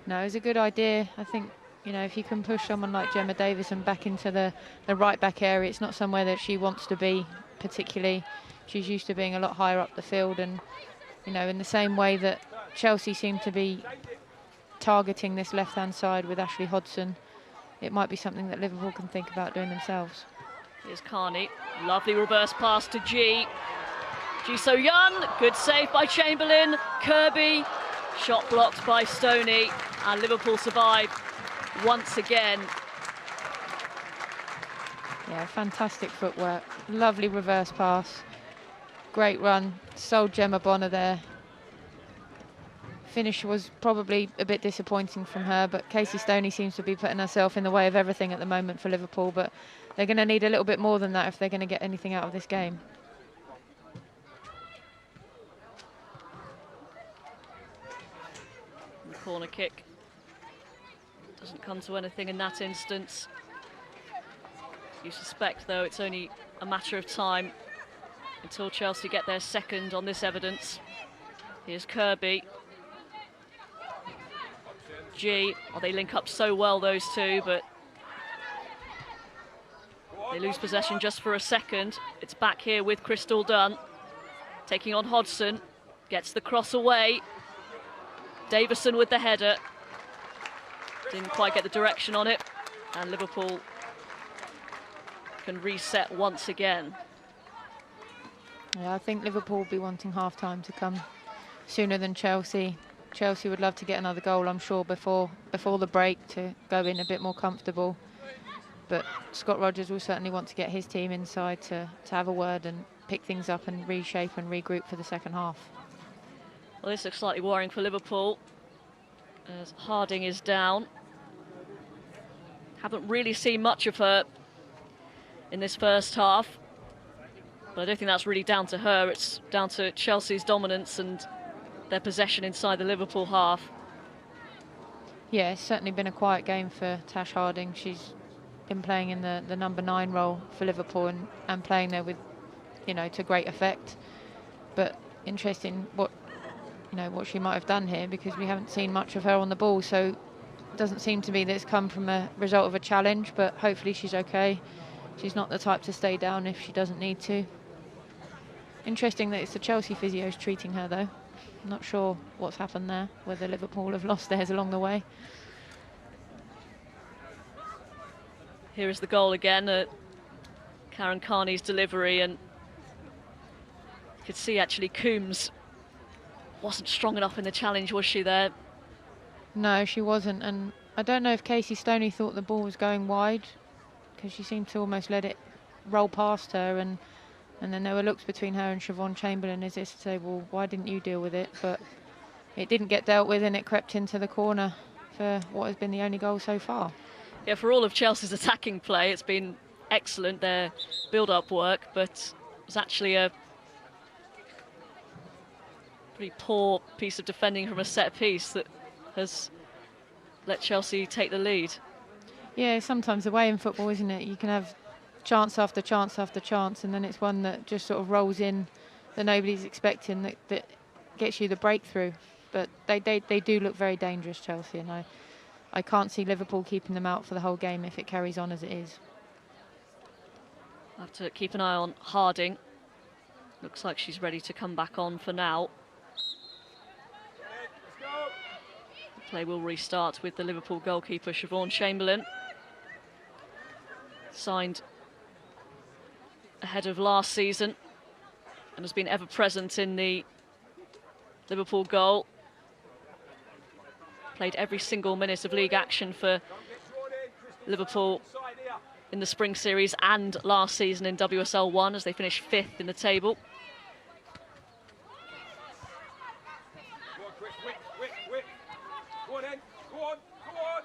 No, it's a good idea. I think, you know, if you can push someone like Gemma Davison back into the right-back area, it's not somewhere that she wants to be particularly. She's used to being a lot higher up the field, and, you know, in the same way that Chelsea seem to be targeting this left-hand side with Ashley Hodgson, it might be something that Liverpool can think about doing themselves. Here's Carney. Lovely reverse pass to G. Ji So-yeon. Good save by Chamberlain. Kirby. Shot blocked by Stoney. And Liverpool survive once again. Yeah, fantastic footwork. Lovely reverse pass. Great run. Sold Gemma Bonner there. Finish was probably a bit disappointing from her, but Casey Stoney seems to be putting herself in the way of everything at the moment for Liverpool, but they're going to need a little bit more than that if they're going to get anything out of this game. The corner kick doesn't come to anything in that instance. You suspect, though, it's only a matter of time until Chelsea get their second on this evidence. Here's Kirby. G. Oh, they link up so well, those two, but they lose possession just for a second. It's back here with Crystal Dunn. Taking on Hodgson. Gets the cross away. Davison with the header. Didn't quite get the direction on it. And Liverpool can reset once again. Yeah, I think Liverpool will be wanting half-time to come sooner than Chelsea. Chelsea would love to get another goal, I'm sure, before the break to go in a bit more comfortable. But Scott Rogers will certainly want to get his team inside to have a word and pick things up and reshape and regroup for the second half. Well, this looks slightly worrying for Liverpool, as Harding is down. Haven't really seen much of her in this first half, but I don't think that's really down to her. It's down to Chelsea's dominance and their possession inside the Liverpool half. Yeah, it's certainly been a quiet game for Tash Harding. She's been playing in the number 9 role for Liverpool and playing there with, you know, to great effect. But interesting what she might have done here, because we haven't seen much of her on the ball. So it doesn't seem to be that it's come from a result of a challenge, but hopefully she's okay. She's not the type to stay down if she doesn't need to. Interesting that it's the Chelsea physios treating her, though. I'm not sure what's happened there, whether Liverpool have lost theirs along the way. Here is the goal again, Karen Carney's delivery, and you could see actually Coombs wasn't strong enough in the challenge, was she there? No, she wasn't, and I don't know if Casey Stoney thought the ball was going wide, because she seemed to almost let it roll past her, and then there were looks between her and Siobhan Chamberlain as if to say, well, why didn't you deal with it? But it didn't get dealt with, and it crept into the corner for what has been the only goal so far. Yeah, for all of Chelsea's attacking play, it's been excellent, their build-up work, but it was actually a Pretty poor piece of defending from a set piece that has let Chelsea take the lead. Yeah, sometimes the way in football, isn't it? You can have chance after chance after chance, and then it's one that just sort of rolls in that nobody's expecting, that gets you the breakthrough. But they do look very dangerous, Chelsea, and I can't see Liverpool keeping them out for the whole game if it carries on as it is. Have to keep an eye on Harding. Looks like she's ready to come back on for now. The play will restart with the Liverpool goalkeeper Siobhan Chamberlain. Signed ahead of last season and has been ever present in the Liverpool goal. Played every single minute of league action for Liverpool in the Spring Series and last season in WSL 1 as they finished 5th in the table.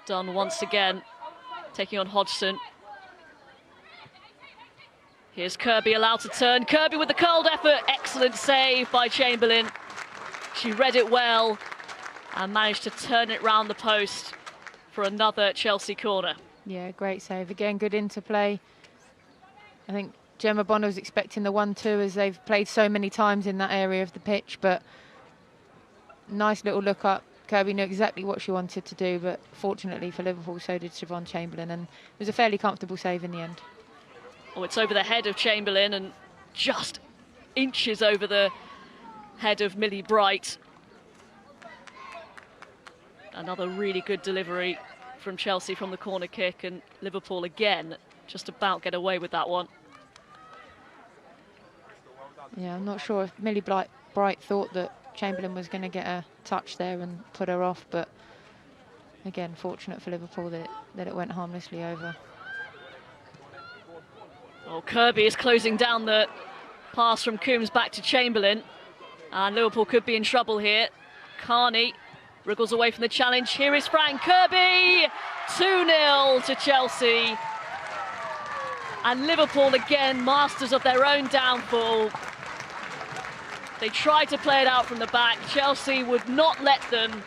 Dunn once again taking on Hodgson. Here's Kirby allowed to turn. Kirby with the curled effort. Excellent save by Chamberlain. She read it well and managed to turn it round the post for another Chelsea corner. Yeah, great save. Again, good interplay. I think Gemma Bonner was expecting the 1-2 as they've played so many times in that area of the pitch, but nice little look up. Kirby knew exactly what she wanted to do, but fortunately for Liverpool, so did Siobhan Chamberlain, and it was a fairly comfortable save in the end. Oh, it's over the head of Chamberlain and just inches over the head of Millie Bright. Another really good delivery from Chelsea from the corner kick, and Liverpool again just about get away with that one. Yeah, I'm not sure if Millie Bright thought that Chamberlain was going to get a touch there and put her off, but again, fortunate for Liverpool that it went harmlessly over. Well, Kirby is closing down the pass from Coombs back to Chamberlain, and Liverpool could be in trouble here. Carney wriggles away from the challenge. Here is Fran Kirby, 2-0 to Chelsea. And Liverpool again, masters of their own downfall. They tried to play it out from the back. Chelsea would not let them.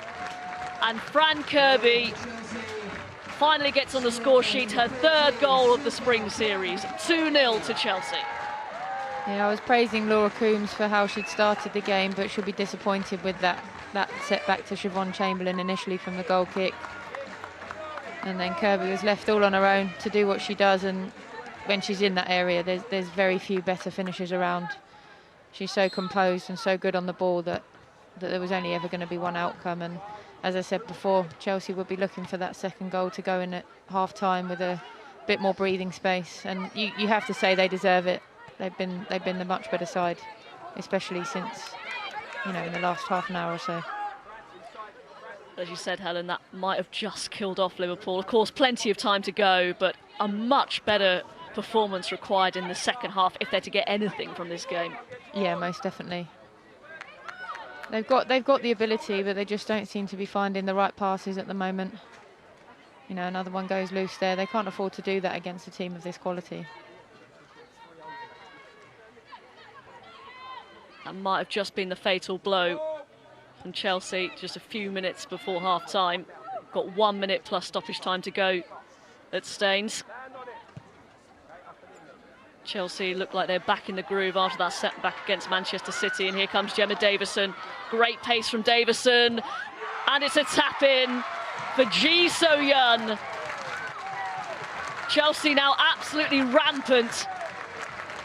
And Fran Kirby finally gets on the score sheet her 3rd goal of the Spring Series. 2-0 to Chelsea. Yeah, I was praising Laura Coombs for how she'd started the game, but she'll be disappointed with that setback to Siobhan Chamberlain initially from the goal kick. And then Kirby was left all on her own to do what she does, and when she's in that area, there's very few better finishers around. She's so composed and so good on the ball that there was only ever going to be one outcome. And as I said before, Chelsea would be looking for that 2nd goal to go in at half-time with a bit more breathing space. And you have to say they deserve it. They've been the much better side, especially since, in the last half an hour or so. As you said, Helen, that might have just killed off Liverpool. Of course, plenty of time to go, but a much better performance required in the second half if they're to get anything from this game. Yeah, most definitely. They've got the ability, but they just don't seem to be finding the right passes at the moment. Another one goes loose there. They can't afford to do that against a team of this quality. That might have just been the fatal blow from Chelsea just a few minutes before half-time. Got 1 minute plus stoppage time to go at Staines. Chelsea look like they're back in the groove after that setback against Manchester City, and here comes Gemma Davison. Great pace from Davison, and it's a tap-in for Ji So-yeon. Chelsea now absolutely rampant.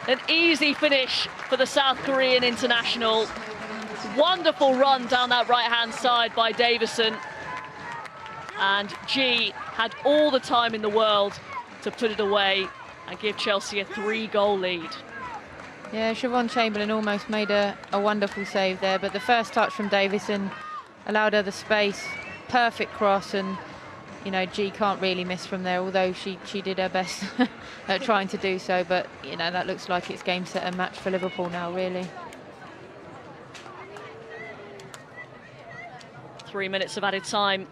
An easy finish for the South Korean international. Wonderful run down that right-hand side by Davison. And Ji had all the time in the world to put it away and give Chelsea a 3-goal lead. Yeah, Siobhan Chamberlain almost made a wonderful save there, but the first touch from Davison allowed her the space. Perfect cross, and Ji can't really miss from there, although she did her best at trying to do so. But that looks like it's game, set and match for Liverpool now, really. 3 minutes of added time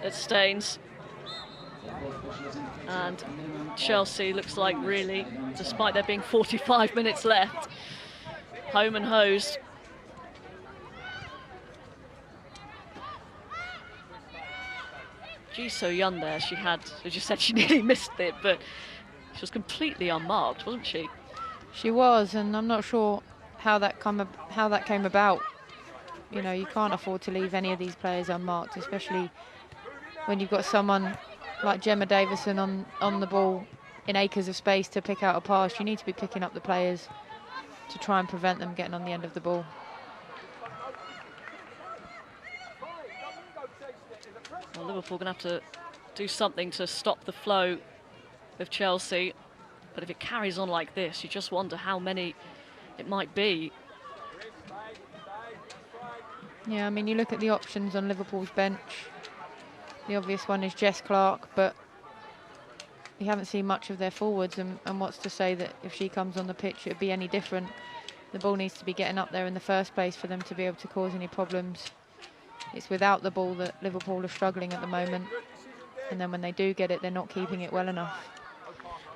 at Staines. And Chelsea looks like really, despite there being 45 minutes left, home and hosed. She's so young there. She had, as you said, she nearly missed it, but she was completely unmarked, wasn't she? She was, and I'm not sure how that came about. You know, you can't afford to leave any of these players unmarked, especially when you've got someone like Gemma Davison on the ball in acres of space to pick out a pass. You need to be picking up the players to try and prevent them getting on the end of the ball. Well, Liverpool going to have to do something to stop the flow of Chelsea. But if it carries on like this, you just wonder how many it might be. Yeah, I mean, you look at the options on Liverpool's bench. The obvious one is Jess Clark, but you haven't seen much of their forwards, and what's to say that if she comes on the pitch, it would be any different. The ball needs to be getting up there in the first place for them to be able to cause any problems. It's without the ball that Liverpool are struggling at the moment. And then when they do get it, they're not keeping it well enough.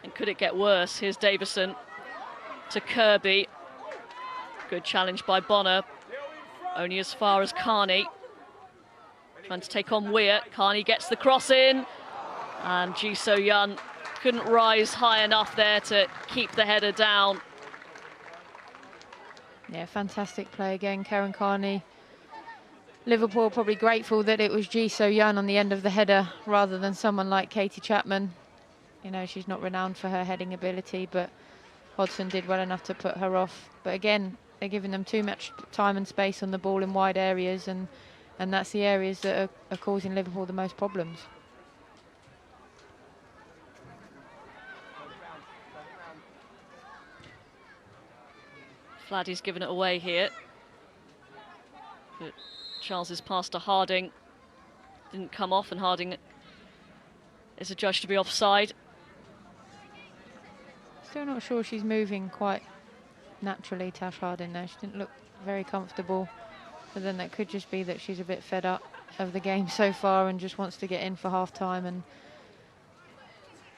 And could it get worse? Here's Davison to Kirby. Good challenge by Bonner. Only as far as Carney. Trying to take on Weir. Carney gets the cross in. And Ji So-yun couldn't rise high enough there to keep the header down. Yeah, fantastic play again, Karen Carney. Liverpool probably grateful that it was Ji So-yun on the end of the header rather than someone like Katie Chapman. You know, she's not renowned for her heading ability, but Hodgson did well enough to put her off. But again, they're giving them too much time and space on the ball in wide areas, and that's the areas that are causing Liverpool the most problems. Fladdy's given it away here. But Charles's pass to Harding didn't come off, and Harding is adjudged to be offside. Still not sure she's moving quite naturally, Tash Harding there. She didn't look very comfortable. But then that could just be that she's a bit fed up of the game so far and just wants to get in for half-time. And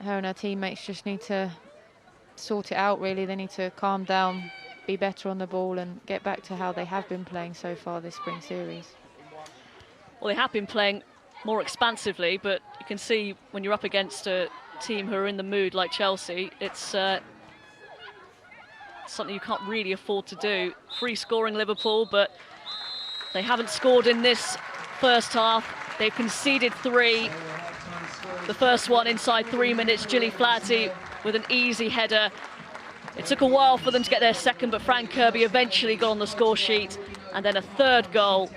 her and her teammates just need to sort it out, really. They need to calm down, be better on the ball and get back to how they have been playing so far this spring series. Well, they have been playing more expansively, but you can see when you're up against a team who are in the mood like Chelsea, it's something you can't really afford to do. Free scoring Liverpool, but they haven't scored in this first half. They've conceded 3. The first one inside 3 minutes, Gilly Flaherty with an easy header. It took a while for them to get their second, but Fran Kirby eventually got on the score sheet. And then a third goal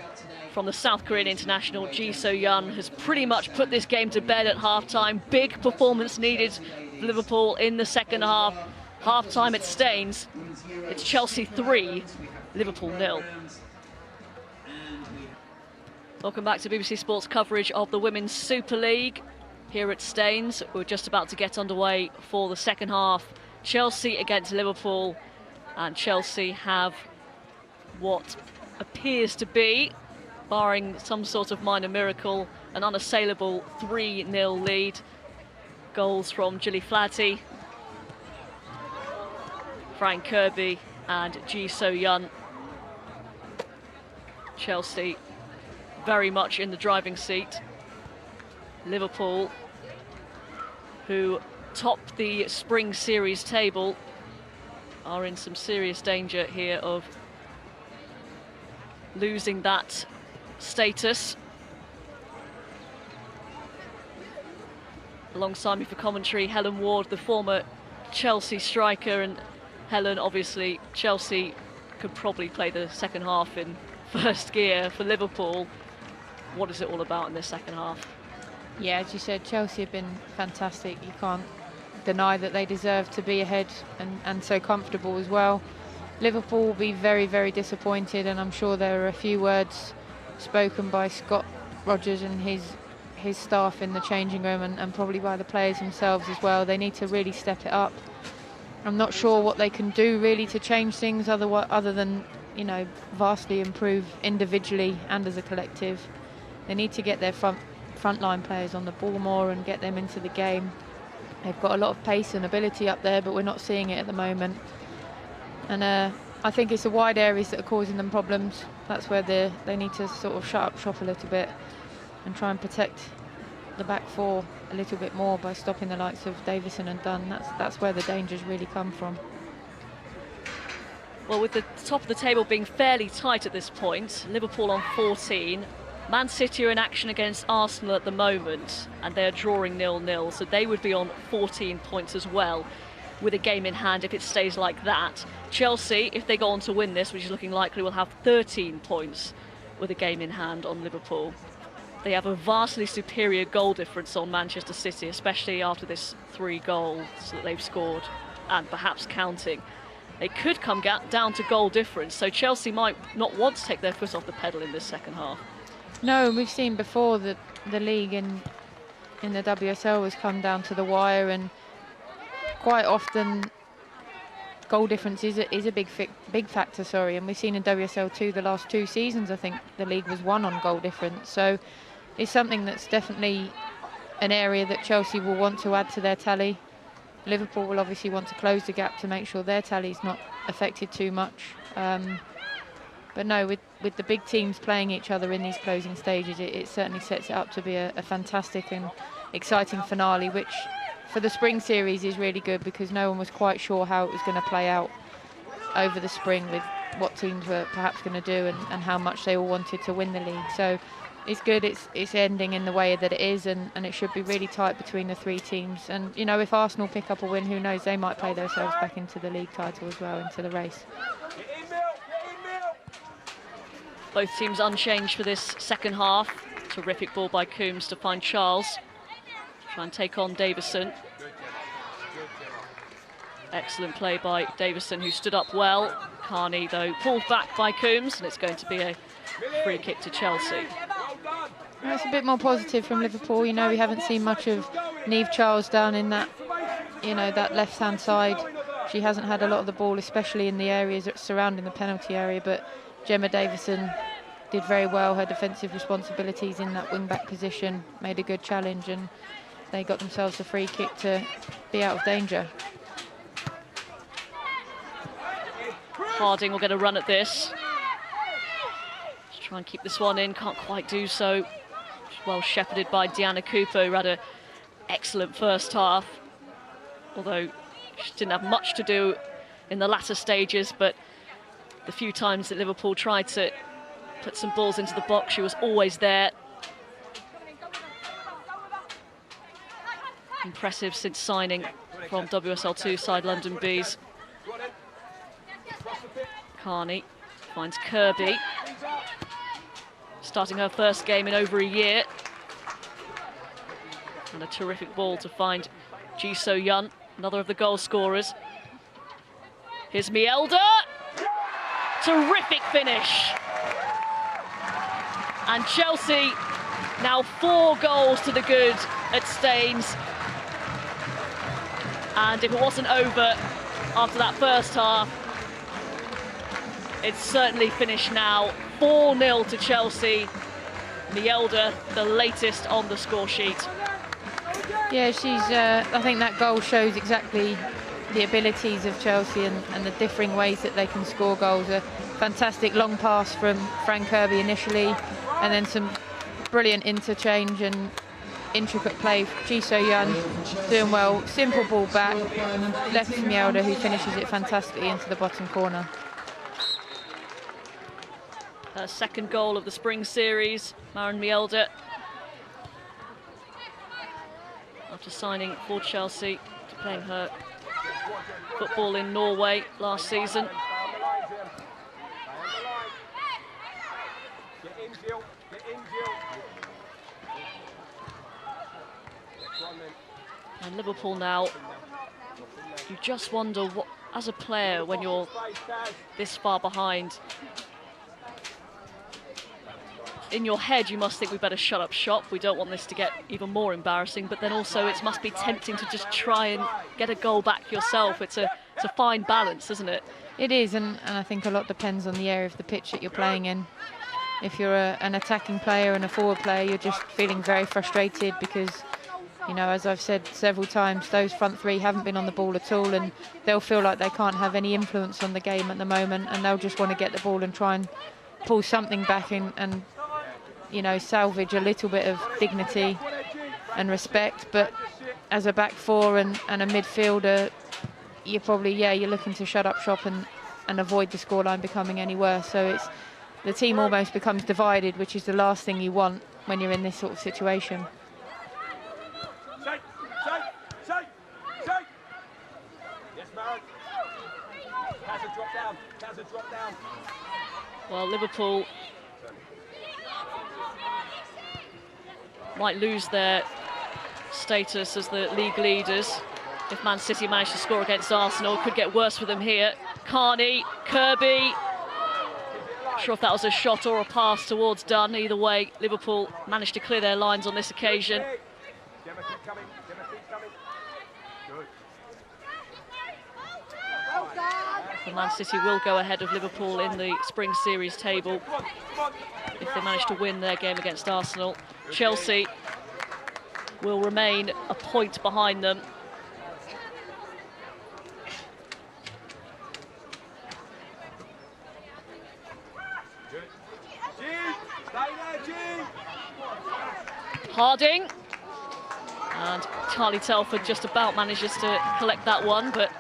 from the South Korean international, Ji So-yun, has pretty much put this game to bed at half-time. Big performance needed for Liverpool in the second half. Half-time at Staines, it's Chelsea 3, Liverpool 0. Welcome back to BBC Sports coverage of the Women's Super League here at Staines. We're just about to get underway for the second half. Chelsea against Liverpool, and Chelsea have what appears to be, barring some sort of minor miracle, an unassailable 3-0 lead. Goals from Gilly Flaherty, Fran Kirby and Ji So-yun. Chelsea very much in the driving seat. Liverpool, who top the Spring Series table, are in some serious danger here of losing that status. Alongside me for commentary, Helen Ward, the former Chelsea striker, and Helen, obviously Chelsea could probably play the second half in first gear for Liverpool. What is it all about in this second half? Yeah, as you said, Chelsea have been fantastic. You can't deny that they deserve to be ahead and so comfortable as well. Liverpool will be very, very disappointed, and I'm sure there are a few words spoken by Scott Rogers and his staff in the changing room, and probably by the players themselves as well. They need to really step it up. I'm not sure what they can do really to change things other than, you know, vastly improve individually and as a collective. They need to get their frontline players on the ball more and get them into the game. They've got a lot of pace and ability up there, but we're not seeing it at the moment. And I think it's the wide areas that are causing them problems. That's where they need to sort of shut up shop a little bit and try and protect the back four a little bit more by stopping the likes of Davison and Dunn. That's where the dangers really come from. Well, with the top of the table being fairly tight at this point, Liverpool on 14, Man City are in action against Arsenal at the moment, and they're drawing 0-0, so they would be on 14 points as well, with a game in hand if it stays like that. Chelsea, if they go on to win this, which is looking likely, will have 13 points with a game in hand on Liverpool. They have a vastly superior goal difference on Manchester City, especially after this 3 goals that they've scored, and perhaps counting. They could come down to goal difference, so Chelsea might not want to take their foot off the pedal in this second half. No, we've seen before that the league in the WSL has come down to the wire, and quite often goal difference is a big factor. Sorry, and we've seen in WSL 2 the last 2 seasons. I think the league was won on goal difference, so it's something that's definitely an area that Chelsea will want to add to their tally. Liverpool will obviously want to close the gap to make sure their tally's not affected too much. But no, with the big teams playing each other in these closing stages, it certainly sets it up to be a fantastic and exciting finale, which for the spring series is really good because no one was quite sure how it was going to play out over the spring with what teams were perhaps going to do and how much they all wanted to win the league. So it's good it's ending in the way that it is, and it should be really tight between the 3 teams. And, you know, if Arsenal pick up a win, who knows, they might play themselves back into the league title as well, into the race. Both teams unchanged for this second half. Terrific ball by Coombs to find Charles. Try and take on Davison. Excellent play by Davison, who stood up well. Carney, though, pulled back by Coombs, and it's going to be a free kick to Chelsea. It's a bit more positive from Liverpool. You know, we haven't seen much of Niamh Charles down in that, you know, that left-hand side. She hasn't had a lot of the ball, especially in the areas surrounding the penalty area, but Gemma Davison did very well. Her defensive responsibilities in that wing-back position made a good challenge, and they got themselves a free kick to be out of danger. Harding will get a run at this. Let's try and keep this one in. Can't quite do so. Well shepherded by Deanna Cooper, who had an excellent first half, although she didn't have much to do in the latter stages, but the few times that Liverpool tried to put some balls into the box, she was always there. Impressive since signing from WSL 2 side London Bees. Carney finds Kirby, starting her first game in over a year. And a terrific ball to find Ji So-yun, another of the goal scorers. Here's Mielda. Terrific finish. And Chelsea now 4 goals to the good at Staines. And if it wasn't over after that first half, it's certainly finished now. 4-0 to Chelsea. Mielda, the latest on the score sheet. Yeah, I think that goal shows exactly the abilities of Chelsea and the differing ways that they can score goals. A fantastic long pass from Fran Kirby initially, and then some brilliant interchange and intricate play. Ji So-yun doing well. Simple ball back, left to Mielda, who finishes it fantastically into the bottom corner. Her second goal of the spring series, Maren Mielda. After signing for Chelsea, to playing her football in Norway last season. And Liverpool now, you just wonder what, as a player, when you're this far behind, in your head you must think we better shut up shop, we don't want this to get even more embarrassing, but then also it must be tempting to just try and get a goal back yourself. It's a fine balance, isn't it? It is, and I think a lot depends on the area of the pitch that you're playing in. If you're an attacking player and a forward player, you're just feeling very frustrated because, you know, as I've said several times, those front 3 haven't been on the ball at all, and they'll feel like they can't have any influence on the game at the moment, and they'll just want to get the ball and try and pull something back and you know, salvage a little bit of dignity. and respect. But as a back four and a midfielder, you're probably, you're looking to shut up shop and avoid the scoreline becoming any worse. So it's the team almost becomes divided, which is the last thing you want when you're in this sort of situation. Well, Liverpool might lose their status as the league leaders if Man City manage to score against Arsenal. It could get worse for them here. Carney, Kirby. Not sure if that was a shot or a pass towards Dunn. Either way, Liverpool managed to clear their lines on this occasion. And Man City will go ahead of Liverpool in the Spring Series table if they manage to win their game against Arsenal. Chelsea will remain a point behind them. Harding, and Charlie Telford just about manages to collect that one, but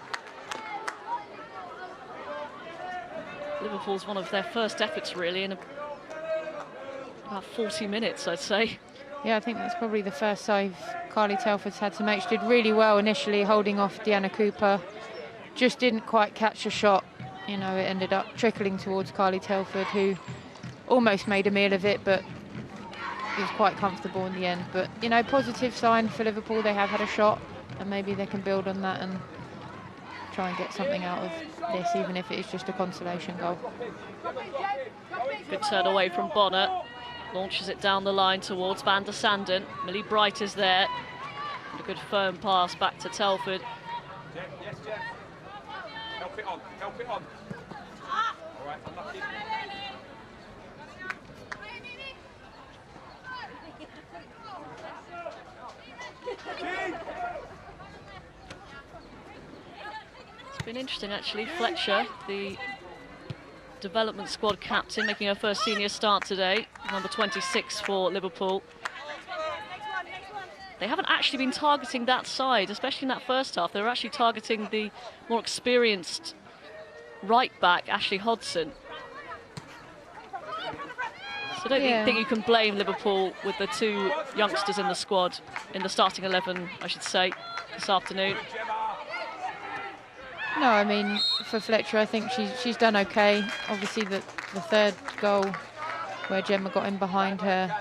Liverpool's one of their first efforts really in about 40 minutes, I'd say. Yeah, I think that's probably the first save Carly Telford's had to make. She did really well initially holding off Deanna Cooper, just didn't quite catch a shot. You know, it ended up trickling towards Carly Telford, who almost made a meal of it, but was quite comfortable in the end. But, you know, positive sign for Liverpool. They have had a shot, and maybe they can build on that and try and get something out of this, even if it is just a consolation goal. Good turn away from Bonner. Launches it down the line towards Van der Sanden. Millie Bright is there. And a good firm pass back to Telford. Yes, Jen. Help it on, help it on. All right, unlucky. It's been interesting actually. Fletcher, the development squad captain, making her first senior start today, number 26 for Liverpool. They haven't actually been targeting that side, especially in that first half. They were actually targeting the more experienced right back, Ashley Hodson. So I don't think you can blame Liverpool with the two youngsters in the squad, in the starting 11, I should say, this afternoon. No, I mean, for Fletcher, I think she's done okay. Obviously, the third goal where Gemma got in behind her,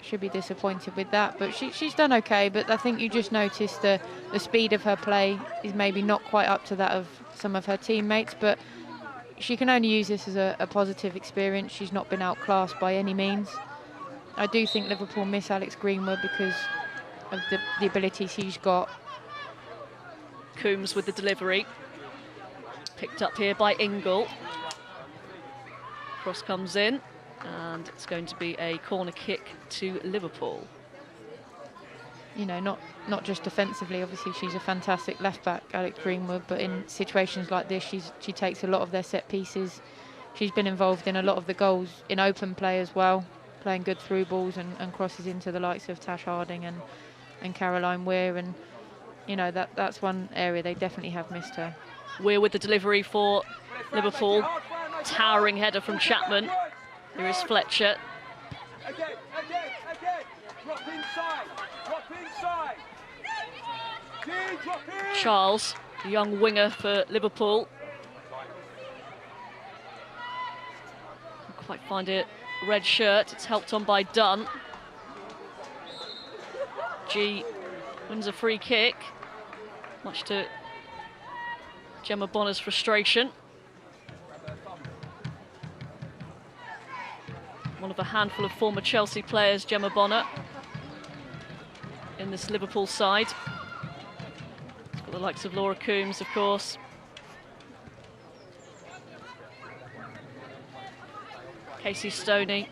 should be disappointed with that. But she's done okay, but I think you just notice the speed of her play is maybe not quite up to that of some of her teammates, but she can only use this as a positive experience. She's not been outclassed by any means. I do think Liverpool miss Alex Greenwood because of the ability she's got. Coombs with the delivery. Picked up here by Ingle. Cross comes in, and it's going to be a corner kick to Liverpool. You know, not just defensively, obviously she's a fantastic left back, Alex Greenwood, but in situations like this, she takes a lot of their set pieces. She's been involved in a lot of the goals in open play as well, playing good through balls and crosses into the likes of Tash Harding and Caroline Weir, and you know, that's one area they definitely have missed her. Weir with the delivery for Liverpool. Towering header from Chapman. Here is Fletcher. Again. Drop inside. Drop in. Charles, the young winger for Liverpool. Can't quite find it. Red shirt. It's helped on by Dunn. G wins a free kick, much to Gemma Bonner's frustration. One of a handful of former Chelsea players, Gemma Bonner, in this Liverpool side. It's got the likes of Laura Coombs, of course. Casey Stoney.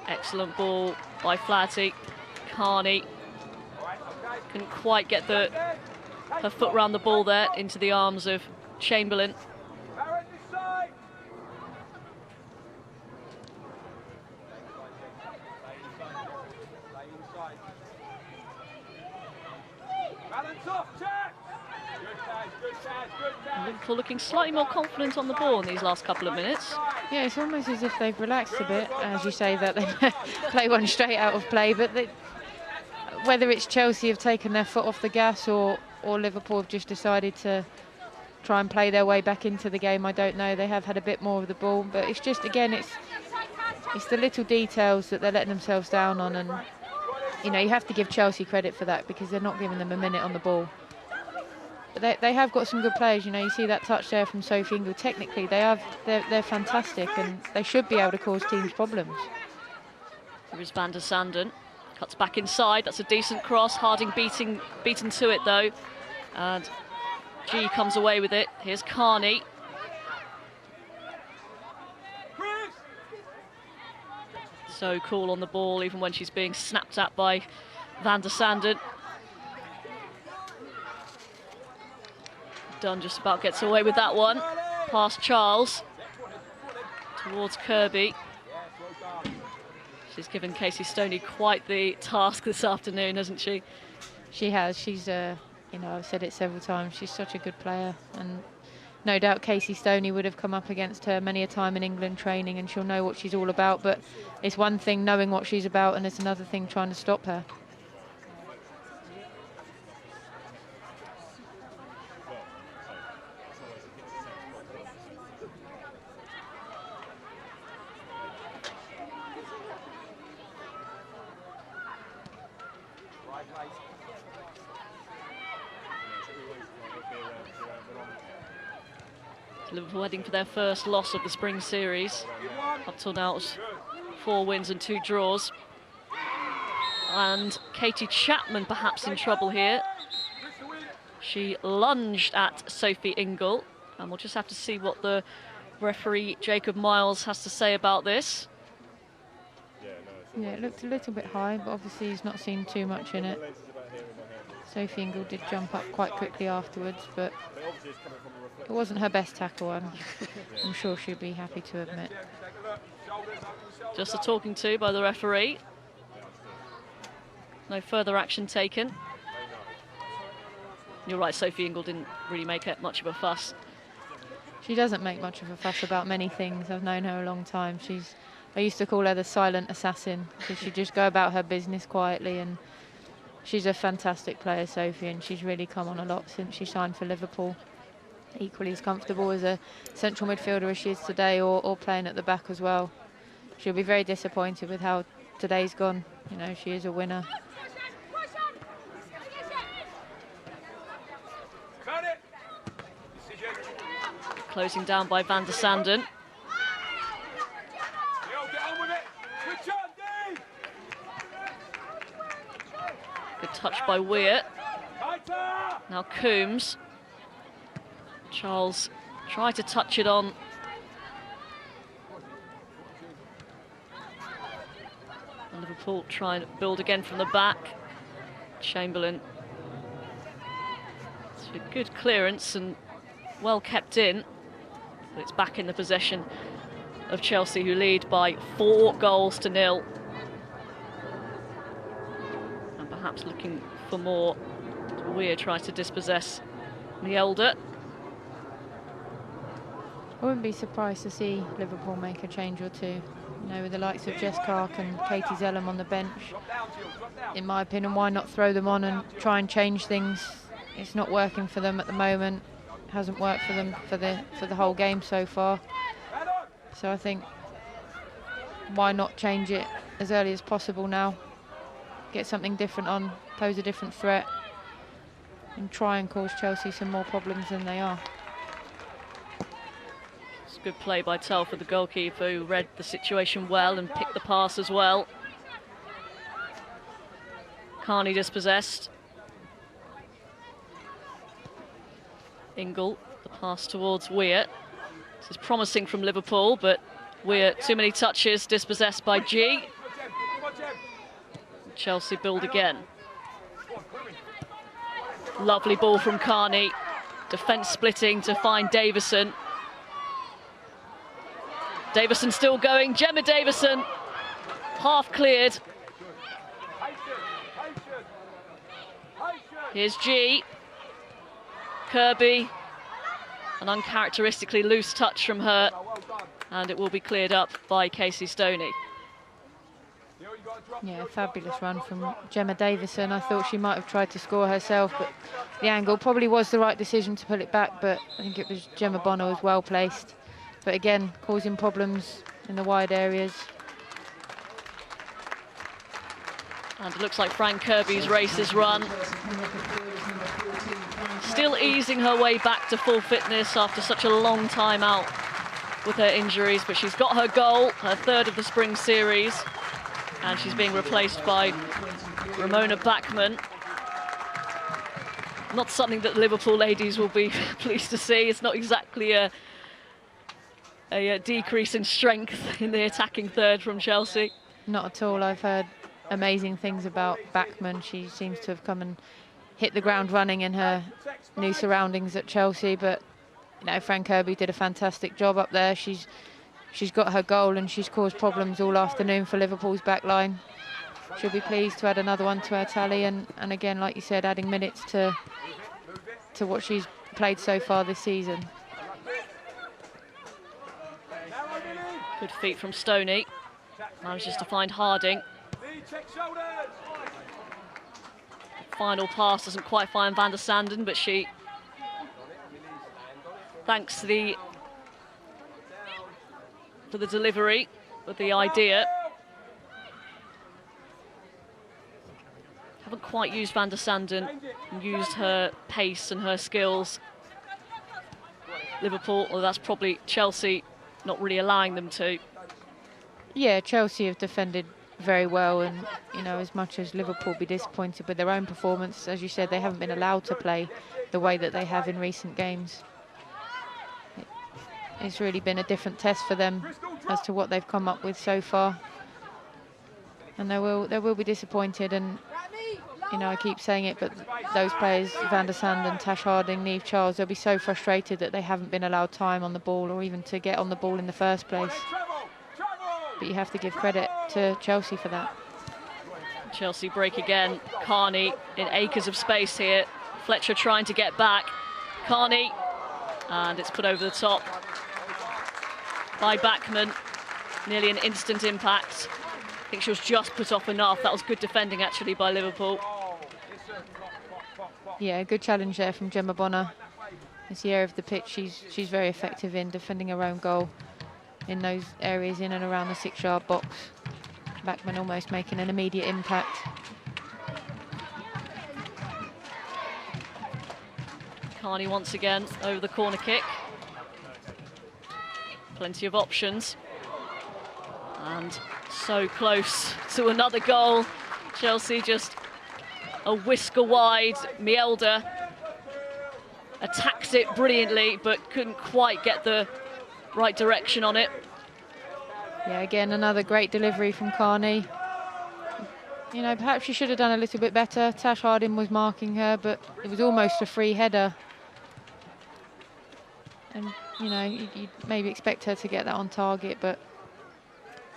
Excellent ball by Flatty. Carney couldn't quite get her foot around the ball there into the arms of Chamberlain. Soft check. Good pass, good pass, good pass. Liverpool looking slightly more confident on the ball in these last couple of minutes. Yeah, it's almost as if they've relaxed a bit, as you say, that they play one straight out of play. But whether it's Chelsea have taken their foot off the gas or Liverpool have just decided to try and play their way back into the game, I don't know. They have had a bit more of the ball, but it's just, again, it's the little details that they're letting themselves down on. And, you know, you have to give Chelsea credit for that because they're not giving them a minute on the ball. But they have got some good players. You know, you see that touch there from Sophie Ingle. Technically, they're fantastic, and they should be able to cause teams problems. Here is Van der Sanden. Cuts back inside. That's a decent cross. Harding beaten to it, though. And G comes away with it. Here's Carney. So cool on the ball, even when she's being snapped at by Van der Sanden. Dunn just about gets away with that one. Past Charles. Towards Kirby. She's given Casey Stoney quite the task this afternoon, hasn't she? She has. She's, you know, I've said it several times, she's such a good player. And no doubt Casey Stoney would have come up against her many a time in England training, and she'll know what she's all about. But it's one thing knowing what she's about, and it's another thing trying to stop her. Liverpool heading for their first loss of the Spring Series. Up till now, it was 4 wins and 2 draws. And Katie Chapman perhaps in trouble here. She lunged at Sophie Ingle, and we'll just have to see what the referee Jacob Miles has to say about this. Yeah, it looked a little bit high, but obviously he's not seen too much in it. Sophie Ingle did jump up quite quickly afterwards, but it wasn't her best tackle, I'm sure she'd be happy to admit. Just a talking to by the referee. No further action taken. You're right, Sophie Ingle didn't really make much of a fuss. She doesn't make much of a fuss about many things. I've known her a long time. I used to call her the silent assassin, because she'd just go about her business quietly, and she's a fantastic player, Sophie, and she's really come on a lot since she signed for Liverpool. Equally as comfortable as a central midfielder as she is today, or playing at the back as well. She'll be very disappointed with how today's gone. You know, she is a winner. Closing down by Van der Sanden. Good touch by Weir. Now Coombs. Charles tried to touch it on. And Liverpool try and build again from the back. Chamberlain. It's a good clearance and well kept in. But it's back in the possession of Chelsea, who lead by 4-0. And perhaps looking for more. Weir tries to dispossess the elder. I wouldn't be surprised to see Liverpool make a change or two. You know, with the likes of Jess Clark and Katie Zellum on the bench. In my opinion, why not throw them on and try and change things? It's not working for them at the moment. It hasn't worked for them for the whole game so far. So I think, why not change it as early as possible now? Get something different on, pose a different threat, and try and cause Chelsea some more problems than they are. Good play by Telford, the goalkeeper, who read the situation well and picked the pass as well. Carney dispossessed. Ingle, the pass towards Weir. This is promising from Liverpool, but Weir, too many touches, dispossessed by G. Chelsea build again. Lovely ball from Carney. Defence splitting to find Davison. Davison still going. Gemma Davison, half cleared. Here's G. Kirby. An uncharacteristically loose touch from her, and it will be cleared up by Casey Stoney. Yeah, fabulous run from Gemma Davison. I thought she might have tried to score herself, but the angle probably was the right decision to pull it back, but I think it was Gemma Bonner was well placed. But again, causing problems in the wide areas. And it looks like Fran Kirby's race is run. Still easing her way back to full fitness after such a long time out with her injuries, but she's got her goal, her third of the Spring Series, and she's being replaced by Ramona Bachmann. Not something that the Liverpool ladies will be pleased to see. It's not exactly a decrease in strength in the attacking third from Chelsea. Not at all. I've heard amazing things about Bachmann. She seems to have come and hit the ground running in her new surroundings at Chelsea, but you know, Fran Kirby did a fantastic job up there. She's got her goal and she's caused problems all afternoon for Liverpool's back line. She'll be pleased to add another one to her tally, and again, like you said, adding minutes to what she's played so far this season. Good feet from Stoney. Manages to find Harding. Final pass doesn't quite find van der Sanden, but she thanks for the delivery with the idea. Haven't quite used van der Sanden and used her pace and her skills. Liverpool, well, that's probably Chelsea not really allowing them to. Yeah, Chelsea have defended very well, and you know, as much as Liverpool be disappointed with their own performance, as you said, they haven't been allowed to play the way that they have in recent games. It's really been a different test for them as to what they've come up with so far, and they will be disappointed. And you know, I keep saying it, but those players, van der Sanden, Tash Harding, Niamh Charles, they'll be so frustrated that they haven't been allowed time on the ball or even to get on the ball in the first place. But you have to give credit to Chelsea for that. Chelsea break again. Carney in acres of space here. Fletcher trying to get back. Carney, and it's put over the top by Bachmann. Nearly an instant impact. I think she was just put off enough. That was good defending actually by Liverpool. Yeah, good challenge there from Gemma Bonner. This area of the pitch she's very effective in defending her own goal in those areas in and around the 6-yard box. Bachmann almost making an immediate impact. Carney once again over the corner kick. Plenty of options. And so close to another goal. Chelsea just a whisker wide. Mielda attacks it brilliantly, but couldn't quite get the right direction on it. Yeah, again, another great delivery from Carney. You know, perhaps she should have done a little bit better. Tash Harding was marking her, but it was almost a free header. And, you know, you'd maybe expect her to get that on target, but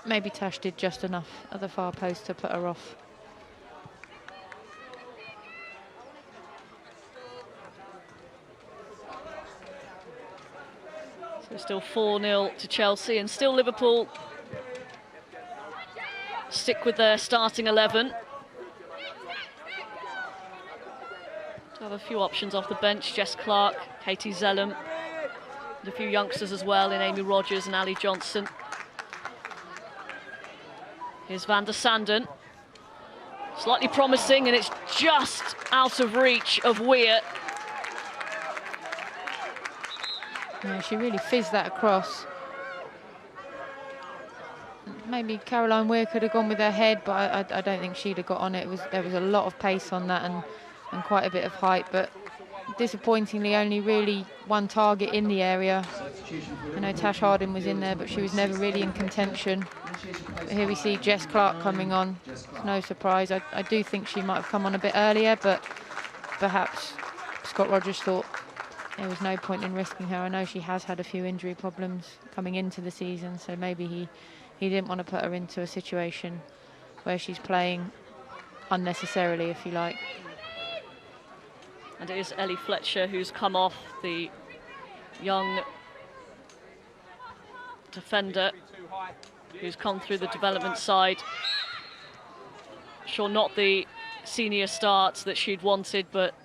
maybe Tash did just enough at the far post to put her off. So still 4-0 to Chelsea, and still Liverpool stick with their starting 11. To have a few options off the bench. Jess Clark, Katie Zellum, and a few youngsters as well in Amy Rogers and Ali Johnson. Here's van der Sanden. Slightly promising, and it's just out of reach of Weir. Yeah, she really fizzed that across. Maybe Caroline Weir could have gone with her head, but I don't think she'd have got on it. There was a lot of pace on that and quite a bit of height, but disappointingly only really one target in the area. I know Tash Harding was in there, but she was never really in contention. But here we see Jess Clark coming on. It's no surprise. I do think she might have come on a bit earlier, but perhaps Scott Rogers thought there was no point in risking her. I know she has had a few injury problems coming into the season, so maybe he didn't want to put her into a situation where she's playing unnecessarily, if you like. And it is Ellie Fletcher who's come off, the young defender who's come through the development side. Sure, not the senior start that she'd wanted, but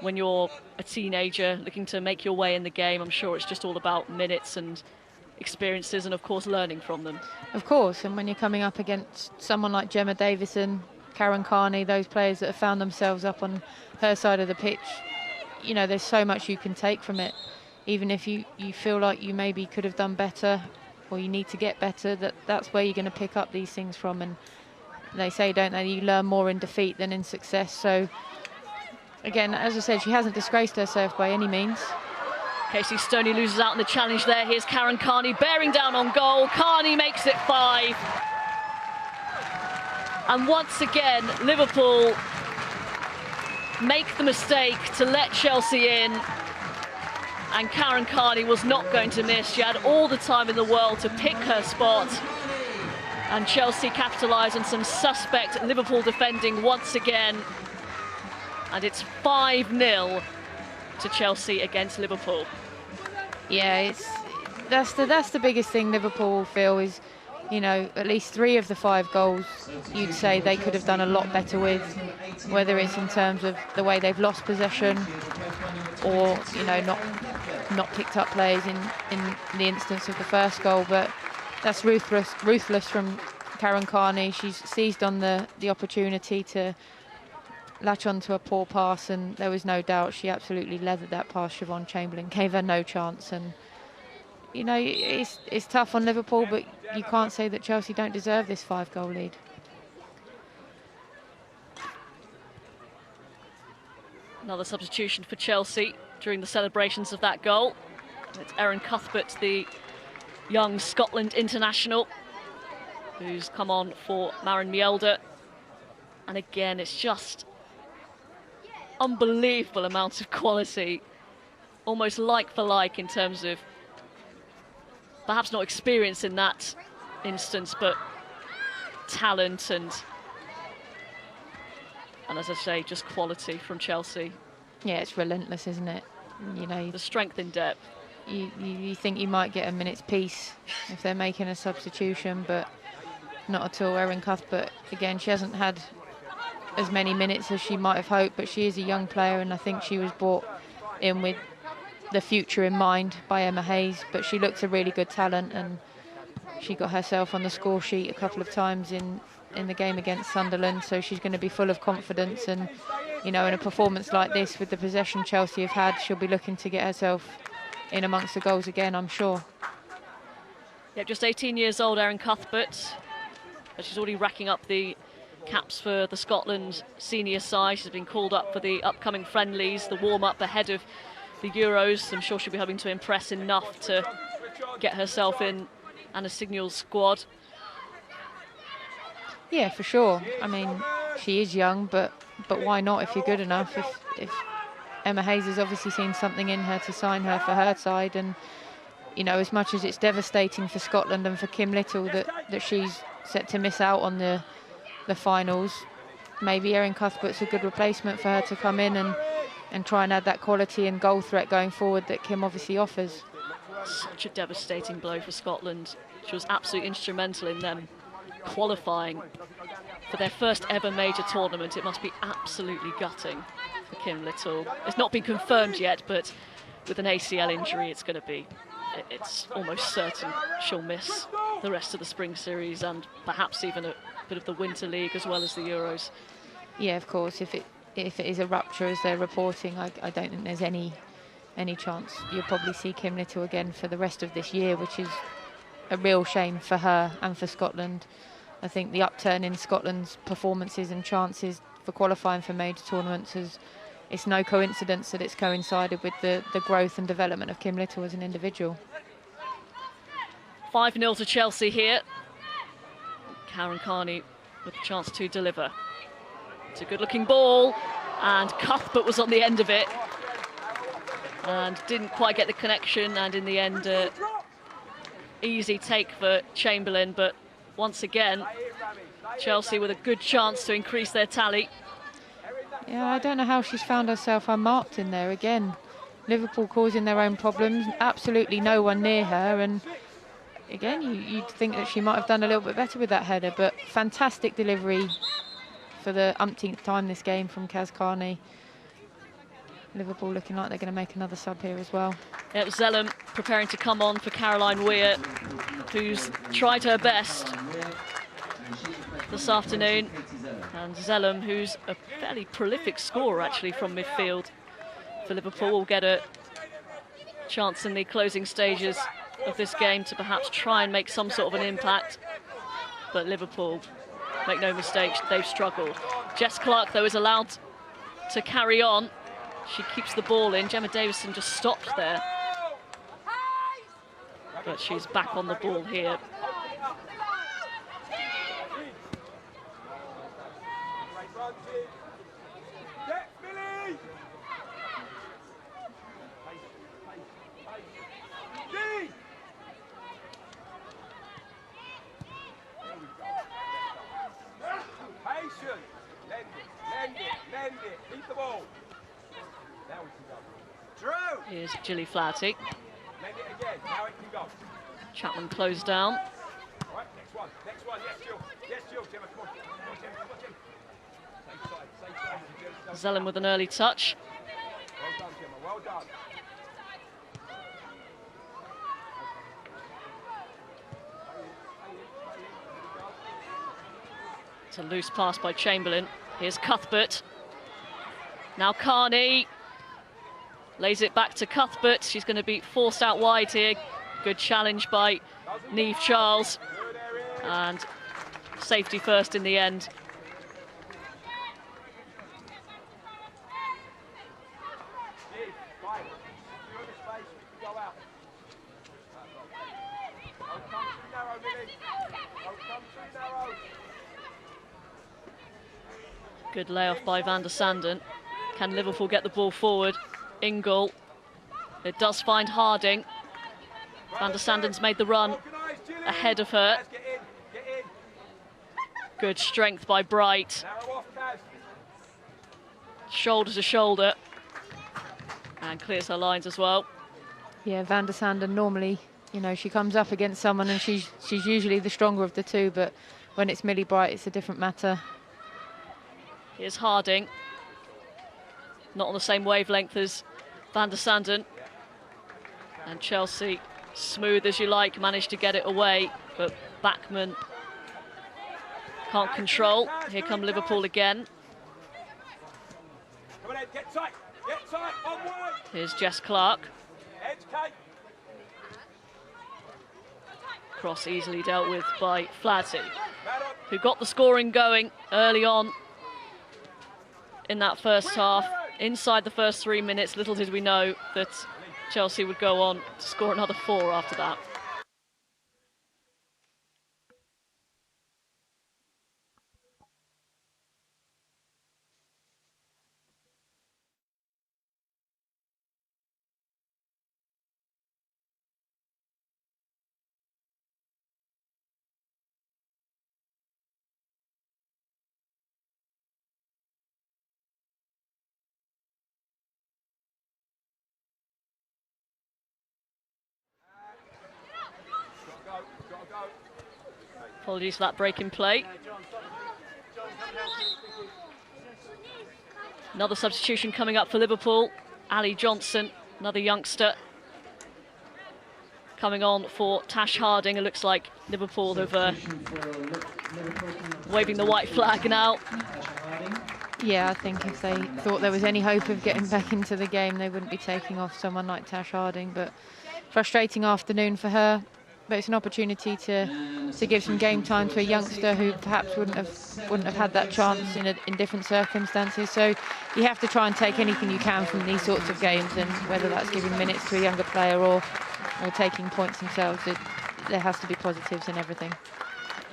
when you're a teenager looking to make your way in the game, I'm sure it's just all about minutes and experiences and, of course, learning from them. Of course, and when you're coming up against someone like Gemma Davison, Karen Carney, those players that have found themselves up on her side of the pitch, you know, there's so much you can take from it. Even if you feel like you maybe could have done better or you need to get better, that's where you're going to pick up these things from. And they say, don't they, you learn more in defeat than in success. So, again, as I said, she hasn't disgraced herself by any means. Casey Stoney loses out in the challenge there. Here's Karen Carney bearing down on goal. Carney makes it 5. And once again, Liverpool make the mistake to let Chelsea in. And Karen Carney was not going to miss. She had all the time in the world to pick her spot. And Chelsea capitalised on some suspect Liverpool defending once again. And it's 5-0 to Chelsea against Liverpool. Yeah, that's the biggest thing Liverpool will feel is, you know, at least 3 of the 5 goals you'd say they could have done a lot better with, whether it's in terms of the way they've lost possession or, you know, not picked up plays in the instance of the first goal. But that's ruthless from Karen Carney. She's seized on the opportunity to latch onto a poor pass, and there was no doubt she absolutely leathered that past Siobhan Chamberlain, gave her no chance. And, you know, it's tough on Liverpool, but you can't say that Chelsea don't deserve this 5-goal lead. Another substitution for Chelsea during the celebrations of that goal. It's Erin Cuthbert, the young Scotland international, who's come on for Maren Mjelde. And again, it's just unbelievable amounts of quality, almost like for like in terms of perhaps not experience in that instance, but talent and as I say, just quality from Chelsea. Yeah, it's relentless, isn't it? You know, the strength in depth. You think you might get a minute's peace if they're making a substitution, but not at all. Erin Cuthbert, again, she hasn't had as many minutes as she might have hoped, but she is a young player, and I think she was brought in with the future in mind by Emma Hayes. But she looks a really good talent, and she got herself on the score sheet a couple of times in the game against Sunderland, so she's going to be full of confidence. And, you know, in a performance like this with the possession Chelsea have had, she'll be looking to get herself in amongst the goals again, I'm sure. Yep, just 18 years old, Erin Cuthbert. But she's already racking up the caps for the Scotland senior side. She's been called up for the upcoming friendlies, the warm-up ahead of the Euros. I'm sure she'll be hoping to impress enough to get herself in Anna Signal's squad. Yeah, for sure. I mean, she is young, but why not if you're good enough? If Emma Hayes has obviously seen something in her to sign her for her side, and, you know, as much as it's devastating for Scotland and for Kim Little that she's set to miss out on the finals, maybe Erin Cuthbert's a good replacement for her to come in and try and add that quality and goal threat going forward that Kim obviously offers. Such a devastating blow for Scotland. She was absolutely instrumental in them qualifying for their first ever major tournament. It must be absolutely gutting for Kim Little. It's not been confirmed yet, but with an ACL injury, it's almost certain she'll miss the rest of the Spring Series and perhaps even a bit of the Winter League as well as the Euros. Yeah, of course. If it is a rupture, as they're reporting, I don't think there's any chance. You'll probably see Kim Little again for the rest of this year, which is a real shame for her and for Scotland. I think the upturn in Scotland's performances and chances for qualifying for major tournaments it's no coincidence that it's coincided with the growth and development of Kim Little as an individual. 5-0 to Chelsea here. Karen Carney with a chance to deliver. It's a good-looking ball, and Cuthbert was on the end of it and didn't quite get the connection, and in the end, easy take for Chamberlain. But once again, Chelsea with a good chance to increase their tally. Yeah, I don't know how she's found herself unmarked in there again. Liverpool causing their own problems, absolutely no one near her, and again, you'd think that she might have done a little bit better with that header, but fantastic delivery for the umpteenth time this game from Kaz Carney. Liverpool looking like they're going to make another sub here as well. It was Zellum preparing to come on for Caroline Weir, who's tried her best this afternoon. And Zellum, who's a fairly prolific scorer actually from midfield for Liverpool, will get a chance in the closing stages of this game to perhaps try and make some sort of an impact. But Liverpool, make no mistake, they've struggled. Jess Clark, though, is allowed to carry on. She keeps the ball in. Gemma Davison just stopped there. But she's back on the ball here. Keep the ball. Now we can go. Drew! Here's Gilly Flaherty. Lend it again. Now it can go. Chapman closed down. All right, next one. Next one. Yes, Jill. Yes, Jill. Gemma, come on. Come on, Gemma. Come on, Gemma. Safe side. Safe side. Zellum with an early touch. Well done, Gemma. Well done. It's a loose pass by Chamberlain. Here's Cuthbert. Now Carney lays it back to Cuthbert. She's going to be forced out wide here. Good challenge by Niamh Charles. And safety first in the end. Good layoff by van der Sanden. Can Liverpool get the ball forward? Ingle. It does find Harding. Van der Sanden's made the run ahead of her. Good strength by Bright. Shoulder to shoulder. And clears her lines as well. Yeah, van der Sanden normally, you know, she comes up against someone and she's usually the stronger of the two, but when it's Millie Bright, it's a different matter. Here's Harding. Not on the same wavelength as van der Sanden. And Chelsea, smooth as you like, managed to get it away, but Bachmann can't control. Here come Liverpool again. Come on, Ed, get tight, onward. Here's Jess Clark. Edge, Kate. Cross easily dealt with by Flaherty, who got the scoring going early on in that first half. Inside the first 3 minutes, little did we know that Chelsea would go on to score another 4 after that. Apologies for that break in play. Another substitution coming up for Liverpool. Ali Johnson, another youngster, coming on for Tash Harding. It looks like Liverpool have waving the white flag now. Yeah, I think if they thought there was any hope of getting back into the game, they wouldn't be taking off someone like Tash Harding. But frustrating afternoon for her. But it's an opportunity to give some game time to a youngster who perhaps wouldn't have had that chance in different circumstances. So you have to try and take anything you can from these sorts of games, and whether that's giving minutes to a younger player or taking points themselves, there has to be positives in everything.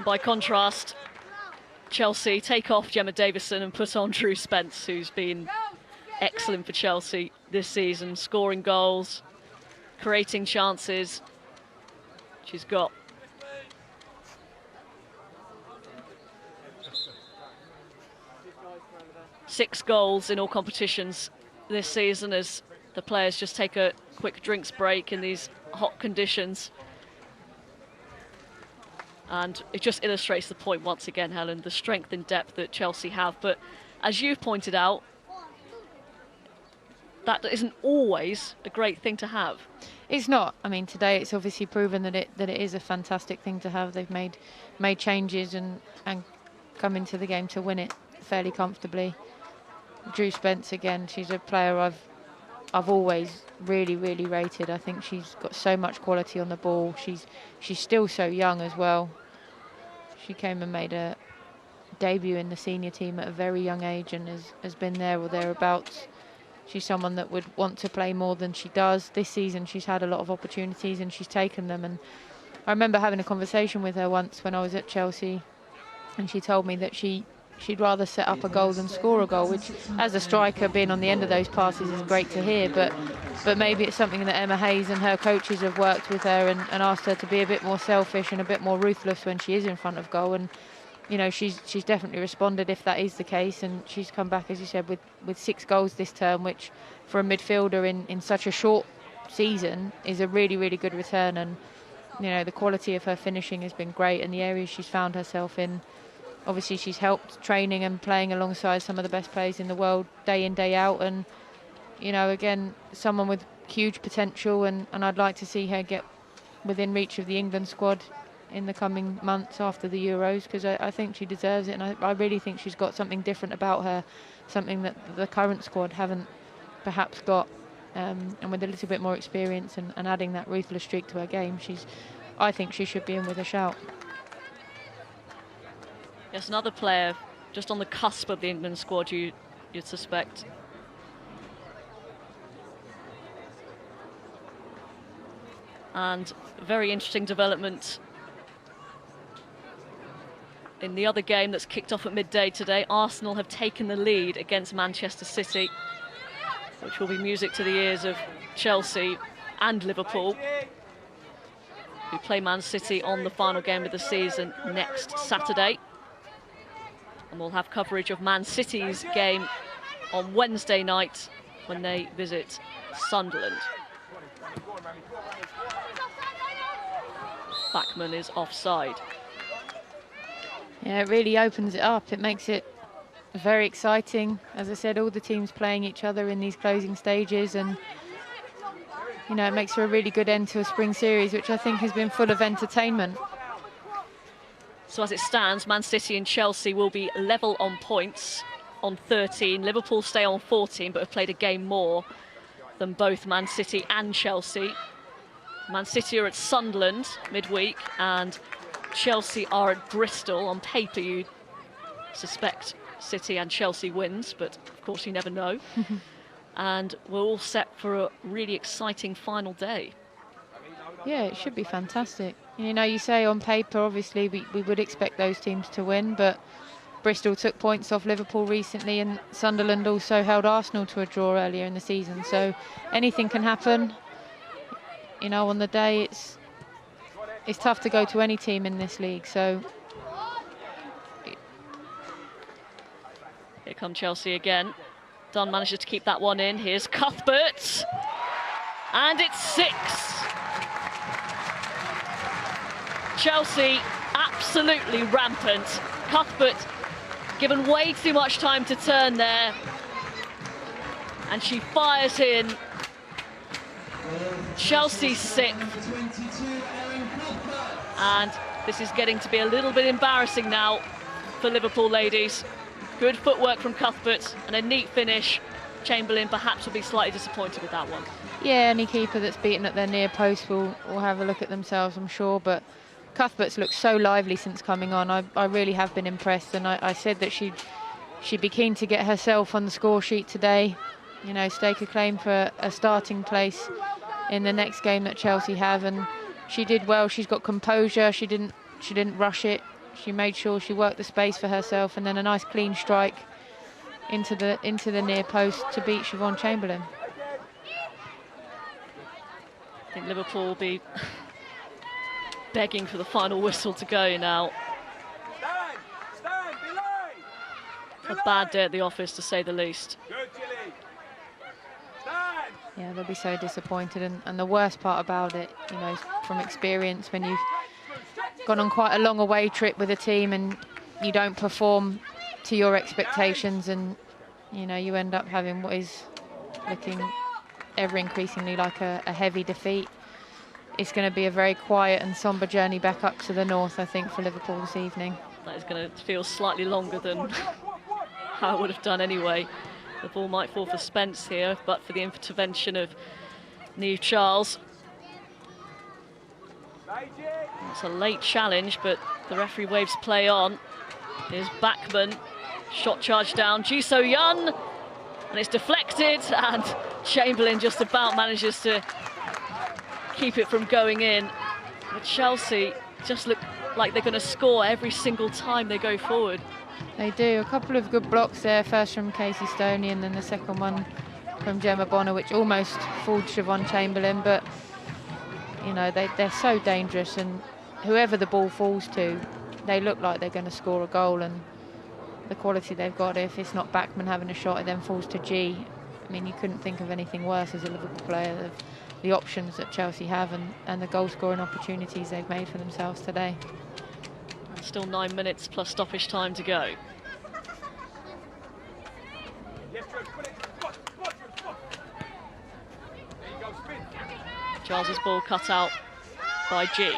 By contrast, Chelsea take off Gemma Davison and put on Drew Spence, who's been excellent for Chelsea this season, scoring goals, creating chances. She's got 6 goals in all competitions this season, as the players just take a quick drinks break in these hot conditions. And it just illustrates the point once again, Helen, the strength and depth that Chelsea have. But as you've pointed out, that isn't always a great thing to have. It's not. I mean, today it's obviously proven that it is a fantastic thing to have. They've made changes and come into the game to win it fairly comfortably. Drew Spence again. She's a player I've always really rated. I think she's got so much quality on the ball. She's still so young as well. She came and made a debut in the senior team at a very young age and has been there or thereabouts. She's someone that would want to play more than she does. This season she's had a lot of opportunities and she's taken them. And I remember having a conversation with her once when I was at Chelsea, and she told me that she'd rather set up a goal than score a goal, which as a striker being on the end of those passes is great to hear, but maybe it's something that Emma Hayes and her coaches have worked with her and asked her to be a bit more selfish and a bit more ruthless when she is in front of goal. And you know, she's definitely responded if that is the case, and she's come back, as you said, with 6 goals this term, which for a midfielder in such a short season is a really good return. And you know, the quality of her finishing has been great, and the areas she's found herself in, obviously she's helped training and playing alongside some of the best players in the world day in, day out. And you know, again, someone with huge potential, and I'd like to see her get within reach of the England squad in the coming months after the Euros, because I think she deserves it, and I really think she's got something different about her, something that the current squad haven't perhaps got, and with a little bit more experience and adding that ruthless streak to her game, I think she should be in with a shout. Yes, another player just on the cusp of the England squad, you'd suspect. And very interesting development in the other game that's kicked off at midday today. Arsenal have taken the lead against Manchester City, which will be music to the ears of Chelsea and Liverpool, who play Man City on the final game of the season next Saturday. And we'll have coverage of Man City's game on Wednesday night when they visit Sunderland. Bachmann is offside. Yeah, it really opens it up. It makes it very exciting. As I said, all the teams playing each other in these closing stages, and you know, it makes for a really good end to a spring series, which I think has been full of entertainment. So as it stands, Man City and Chelsea will be level on points on 13. Liverpool stay on 14, but have played a game more than both Man City and Chelsea. Man City are at Sunderland midweek, and Chelsea are at Bristol. On paper, you'd suspect City and Chelsea wins, but of course you never know. And we're all set for a really exciting final day. Yeah, it should be fantastic. You know, you say on paper, obviously, we would expect those teams to win, but Bristol took points off Liverpool recently, and Sunderland also held Arsenal to a draw earlier in the season. So anything can happen. You know, on the day, it's tough to go to any team in this league. So here come Chelsea again. Dunn manages to keep that one in. Here's Cuthbert, and it's 6. Chelsea absolutely rampant. Cuthbert given way too much time to turn there, and she fires in. Chelsea's 6th, and this is getting to be a little bit embarrassing now for Liverpool ladies. Good footwork from Cuthbert and a neat finish. Chamberlain perhaps will be slightly disappointed with that one. Yeah, any keeper that's beaten at their near post will have a look at themselves, I'm sure, but Cuthbert's looked so lively since coming on. I really have been impressed, and I said that she'd be keen to get herself on the score sheet today, you know, stake a claim for a starting place in the next game that Chelsea have, and she did well. She's got composure. She didn't rush it. She made sure she worked the space for herself, and then a nice clean strike into the near post to beat Siobhan Chamberlain. I think Liverpool will be begging for the final whistle to go now. A bad day at the office, to say the least. Good, Gilly. Stand. Yeah, they'll be so disappointed. And the worst part about it, you know, from experience, when you've gone on quite a long away trip with a team and you don't perform to your expectations, and, you know, you end up having what is looking ever increasingly like a heavy defeat. It's going to be a very quiet and sombre journey back up to the north, I think, for Liverpool this evening. That is going to feel slightly longer than how I would have done anyway. The ball might fall for Spence here, but for the intervention of Niamh Charles. It's a late challenge, but the referee waves play on. Here's Bachmann, shot charge down, Ji So-yeon, and it's deflected, and Chamberlain just about manages to keep it from going in. But Chelsea just look like they're going to score every single time they go forward. They do. A couple of good blocks there, first from Casey Stoney and then the second one from Gemma Bonner, which almost fooled Siobhan Chamberlain. But, you know, they're so dangerous, and whoever the ball falls to, they look like they're going to score a goal. And the quality they've got, if it's not Bachmann having a shot, it then falls to G. I mean, you couldn't think of anything worse as a Liverpool player, the options that Chelsea have and the goal-scoring opportunities they've made for themselves today. Still 9 minutes plus stoppage time to go. Charles's ball cut out by G.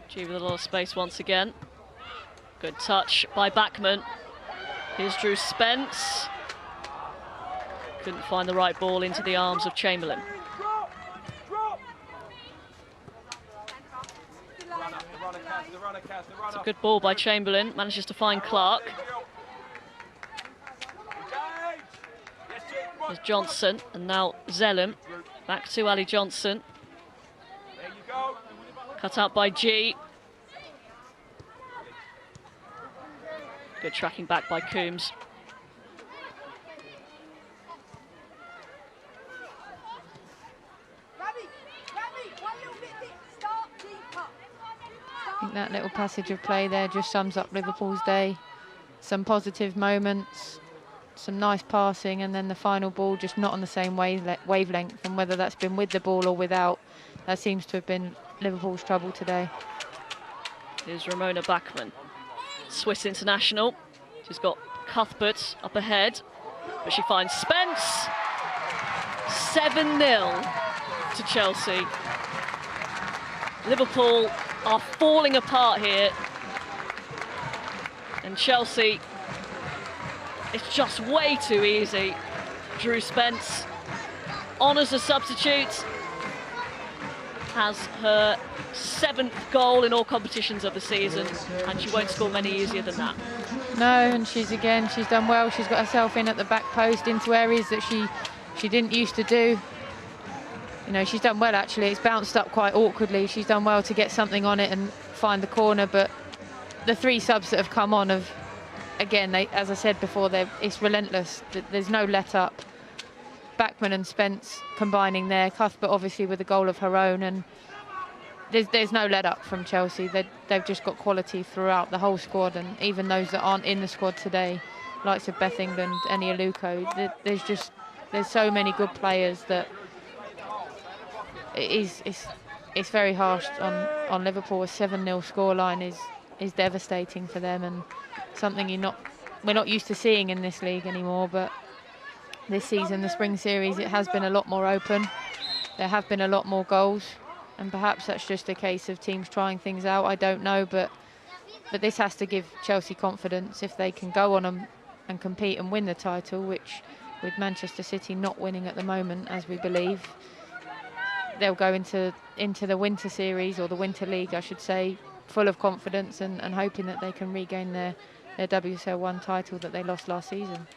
G with a lot of space once again. Good touch by Bachmann. Here's Drew Spence. Couldn't find the right ball into the arms of Chamberlain. It's a good ball by Chamberlain. Manages to find Clark. There's Johnson, and now Zellum. Back to Ali Johnson. Cut out by G. Good tracking back by Coombs. I think that little passage of play there just sums up Liverpool's day. Some positive moments, some nice passing, and then the final ball just not on the same wavelength. And whether that's been with the ball or without, that seems to have been Liverpool's trouble today. Here's Ramona Bachmann, Swiss international. She's got Cuthbert up ahead, but she finds Spence. 7-0 to Chelsea. Liverpool are falling apart here, and Chelsea, it's just way too easy. Drew Spence, on as a substitute, has her 7th goal in all competitions of the season, and she won't score many easier than that. No, and she's done well. She's got herself in at the back post into areas that she didn't used to do. You know, she's done well, actually. It's bounced up quite awkwardly. She's done well to get something on it and find the corner, but the 3 subs that have come on have, again, as I said before, it's relentless. There's no let up. Bachmann and Spence combining there. Cuthbert obviously with a goal of her own, and there's no let up from Chelsea. They've just got quality throughout the whole squad, and even those that aren't in the squad today, likes of Beth England, Eni Aluko, there's so many good players that it's very harsh on Liverpool. A 7-0 scoreline is devastating for them, and something we're not used to seeing in this league anymore. But this season, the Spring Series, it has been a lot more open. There have been a lot more goals, and perhaps that's just a case of teams trying things out. I don't know, but this has to give Chelsea confidence if they can go on and compete and win the title, which with Manchester City not winning at the moment, as we believe, they'll go into the Winter Series, or the Winter League, I should say, full of confidence and hoping that they can regain their WSL 1 title that they lost last season.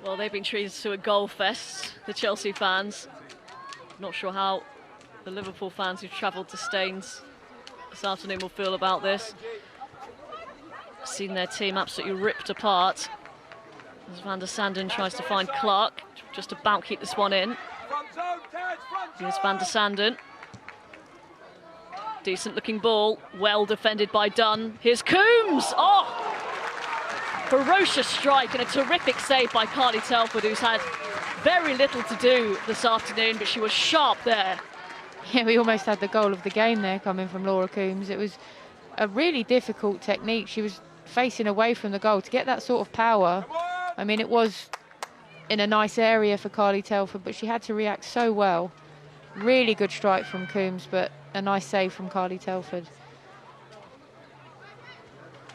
Well, they've been treated to a goal fest, the Chelsea fans. Not sure how the Liverpool fans who've travelled to Staines this afternoon will feel about this. Seen their team absolutely ripped apart as Van der Sanden tries to find Clark, just about keep this one in. Here's Van der Sanden. Decent looking ball, well defended by Dunn. Here's Coombs. Oh! Ferocious strike and a terrific save by Carly Telford, who's had very little to do this afternoon, but she was sharp there. Yeah, we almost had the goal of the game there coming from Laura Coombs. It was a really difficult technique. She was facing away from the goal to get that sort of power. I mean, it was in a nice area for Carly Telford, but she had to react so well. Really good strike from Coombs, but a nice save from Carly Telford.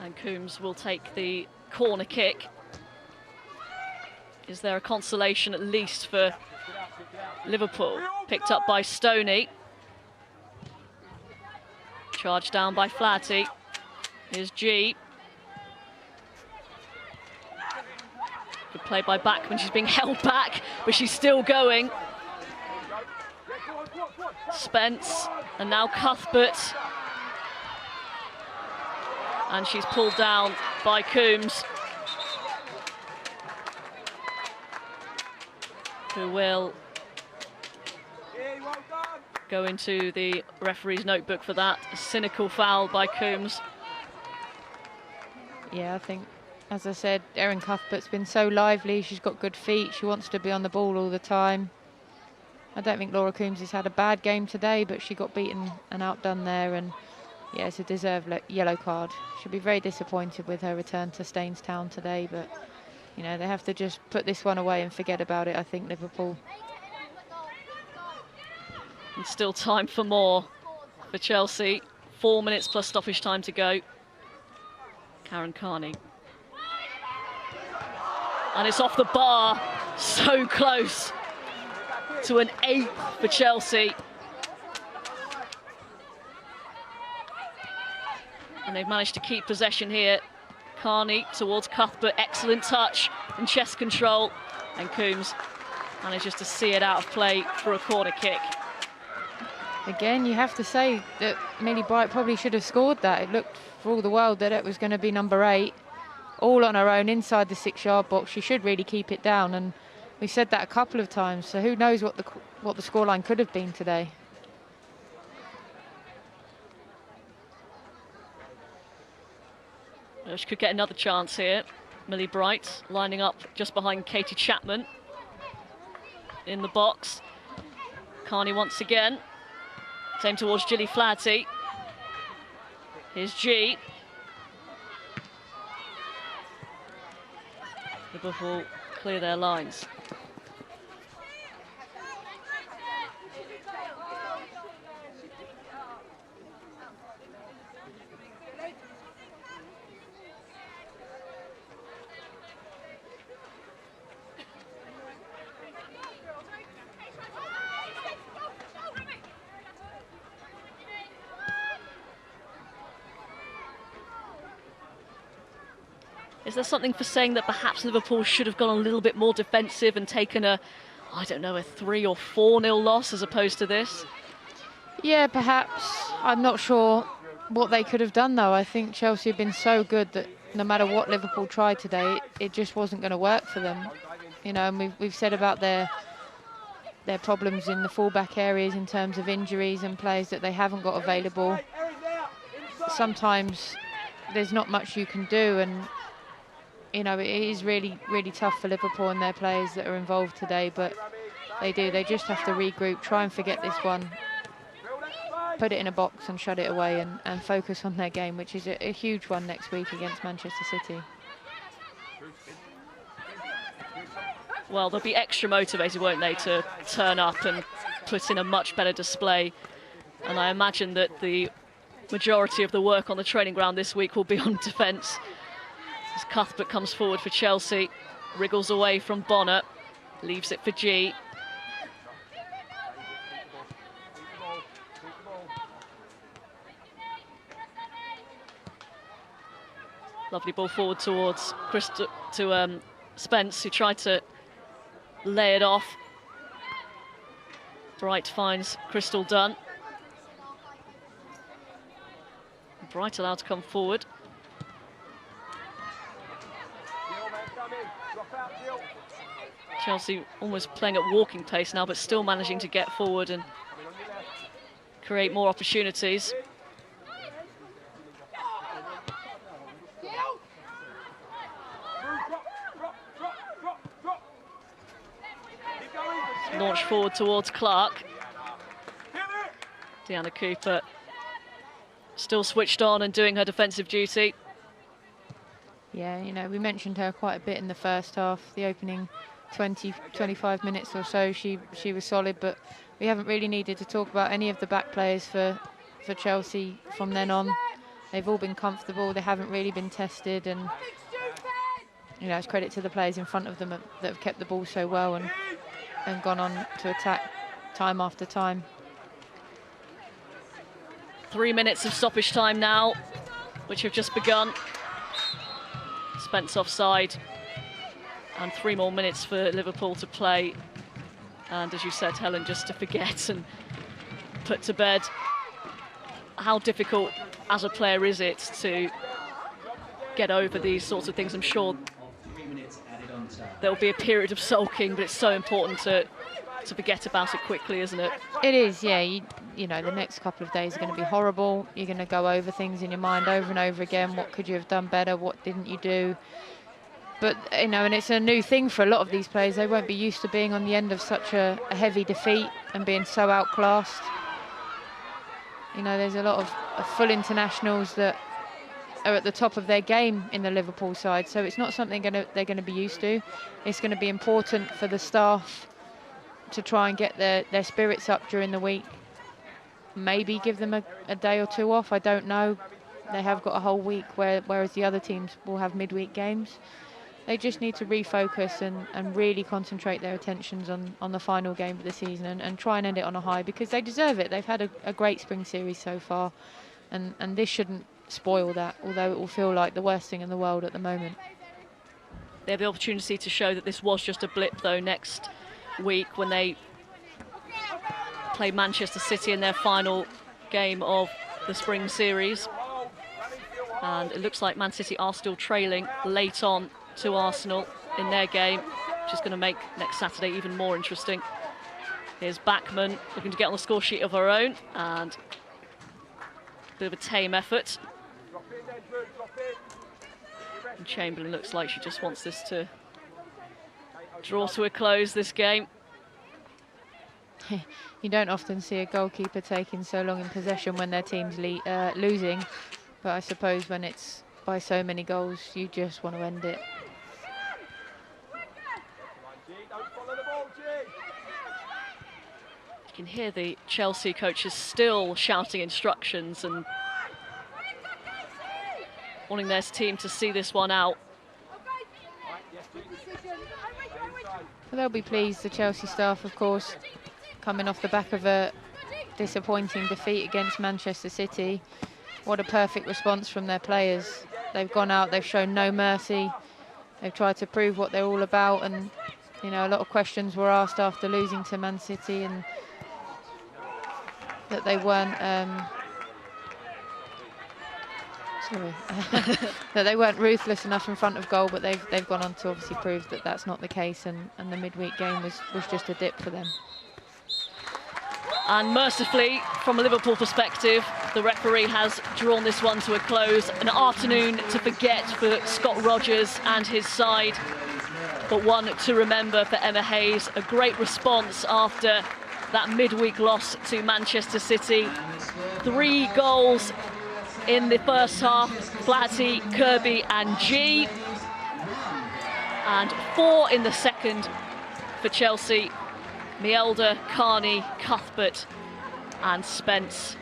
And Coombs will take the corner kick. Is there a consolation at least for Liverpool? Picked up by Stoney. Charged down by Flatty. Here's G. Good play by Backman. She's being held back, but she's still going. Spence, and now Cuthbert. And she's pulled down by Coombs, who will go into the referee's notebook for that. A cynical foul by Coombs. Yeah, I think, as I said, Erin Cuthbert's been so lively. She's got good feet. She wants to be on the ball all the time. I don't think Laura Coombs has had a bad game today, but she got beaten and outdone there. And yeah, it's a deserved yellow card. She'll be very disappointed with her return to Stainstown today, but you know, they have to just put this one away and forget about it, I think, Liverpool. And still time for more for Chelsea. 4 minutes plus stoppage time to go. Karen Carney. And it's off the bar. So close to an 8th for Chelsea. And they've managed to keep possession here. Carney towards Cuthbert, excellent touch and chest control. And Coombs manages to see it out of play for a corner kick. Again, you have to say that Millie Bright probably should have scored that. It looked for all the world that it was going to be number 8. All on her own inside the 6-yard box. She should really keep it down, and we've said that a couple of times, so who knows what the scoreline could have been today. Well, she could get another chance here. Millie Bright lining up just behind Katie Chapman in the box. Carney once again. Same towards Gilly Flatty. Here's G. Liverpool clear their lines. Is there something for saying that perhaps Liverpool should have gone a little bit more defensive and taken a, I don't know, a 3 or 4-0 loss as opposed to this? Yeah, perhaps. I'm not sure what they could have done, though. I think Chelsea have been so good that no matter what Liverpool tried today, it just wasn't going to work for them. You know, and we've said about their problems in the fullback areas in terms of injuries and players that they haven't got available. Sometimes there's not much you can do, and you know, it is really, really tough for Liverpool and their players that are involved today, but they just have to regroup, try and forget this one, put it in a box and shut it away, and focus on their game, which is a huge one next week against Manchester City. Well, they'll be extra motivated, won't they, to turn up and put in a much better display. And I imagine that the majority of the work on the training ground this week will be on defence. As Cuthbert comes forward for Chelsea, wriggles away from Bonner, leaves it for G. Lovely ball forward towards Spence, who tried to lay it off. Bright finds Crystal Dunn. Bright allowed to come forward. Chelsea almost playing at walking pace now, but still managing to get forward and create more opportunities. forward towards Clark. Deanna Cooper still switched on and doing her defensive duty. Yeah, you know, we mentioned her quite a bit in the first half. The opening 25 minutes or so, she was solid, but we haven't really needed to talk about any of the back players for Chelsea from then on. They've all been comfortable. They haven't really been tested, and you know, it's credit to the players in front of them that have kept the ball so well and gone on to attack time after time. 3 minutes of stoppage time now, which have just begun. Spence offside, and 3 more minutes for Liverpool to play. And as you said, Helen, just to forget and put to bed, how difficult as a player is it to get over these sorts of things? I'm sure there'll be a period of sulking, but it's so important to forget about it quickly, isn't it? It is, yeah. You know, the next couple of days are going to be horrible. You're going to go over things in your mind over and over again. What could you have done better? What didn't you do? But, you know, and it's a new thing for a lot of these players. They won't be used to being on the end of such a heavy defeat and being so outclassed. You know, there's a lot of full internationals that are at the top of their game in the Liverpool side. So it's not something they're going to be used to. It's going to be important for the staff to try and get their spirits up during the week. Maybe give them a day or two off, I don't know. They have got a whole week, whereas the other teams will have midweek games. They just need to refocus and really concentrate their attentions on the final game of the season and try and end it on a high, because they deserve it. They've had a great spring series so far, and this shouldn't spoil that, although it will feel like the worst thing in the world at the moment. They have the opportunity to show that this was just a blip, though, next week when they play Manchester City in their final game of the spring series. And it looks like Man City are still trailing late on to Arsenal in their game, which is going to make next Saturday even more interesting. Here's Bachmann looking to get on the score sheet of her own, and a bit of a tame effort. And Chamberlain looks like she just wants this to draw to a close, this game. You don't often see a goalkeeper taking so long in possession when their team's losing, but I suppose when it's by so many goals, you just want to end it. You can hear the Chelsea coaches still shouting instructions and wanting their team to see this one out. Well, they'll be pleased, the Chelsea staff, of course, coming off the back of a disappointing defeat against Manchester City. What a perfect response from their players. They've gone out, they've shown no mercy. They've tried to prove what they're all about, and you know, a lot of questions were asked after losing to Man City, and that they weren't that they weren't ruthless enough in front of goal, but they've gone on to obviously prove that that's not the case, and the midweek game was just a dip for them. And mercifully, from a Liverpool perspective, the referee has drawn this one to a close. An afternoon to forget for Scott Rogers and his side, but one to remember for Emma Hayes. A great response after that midweek loss to Manchester City. 3 goals in the first half, Flaherty, Kirby and G. And 4 in the second for Chelsea. Mielda, Carney, Cuthbert and Spence.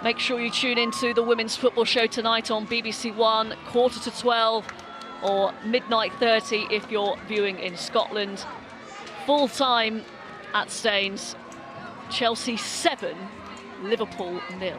Make sure you tune into the Women's Football Show tonight on BBC One, 12:15 or midnight:30 if you're viewing in Scotland. Full time at Staines. Chelsea 7, Liverpool 0.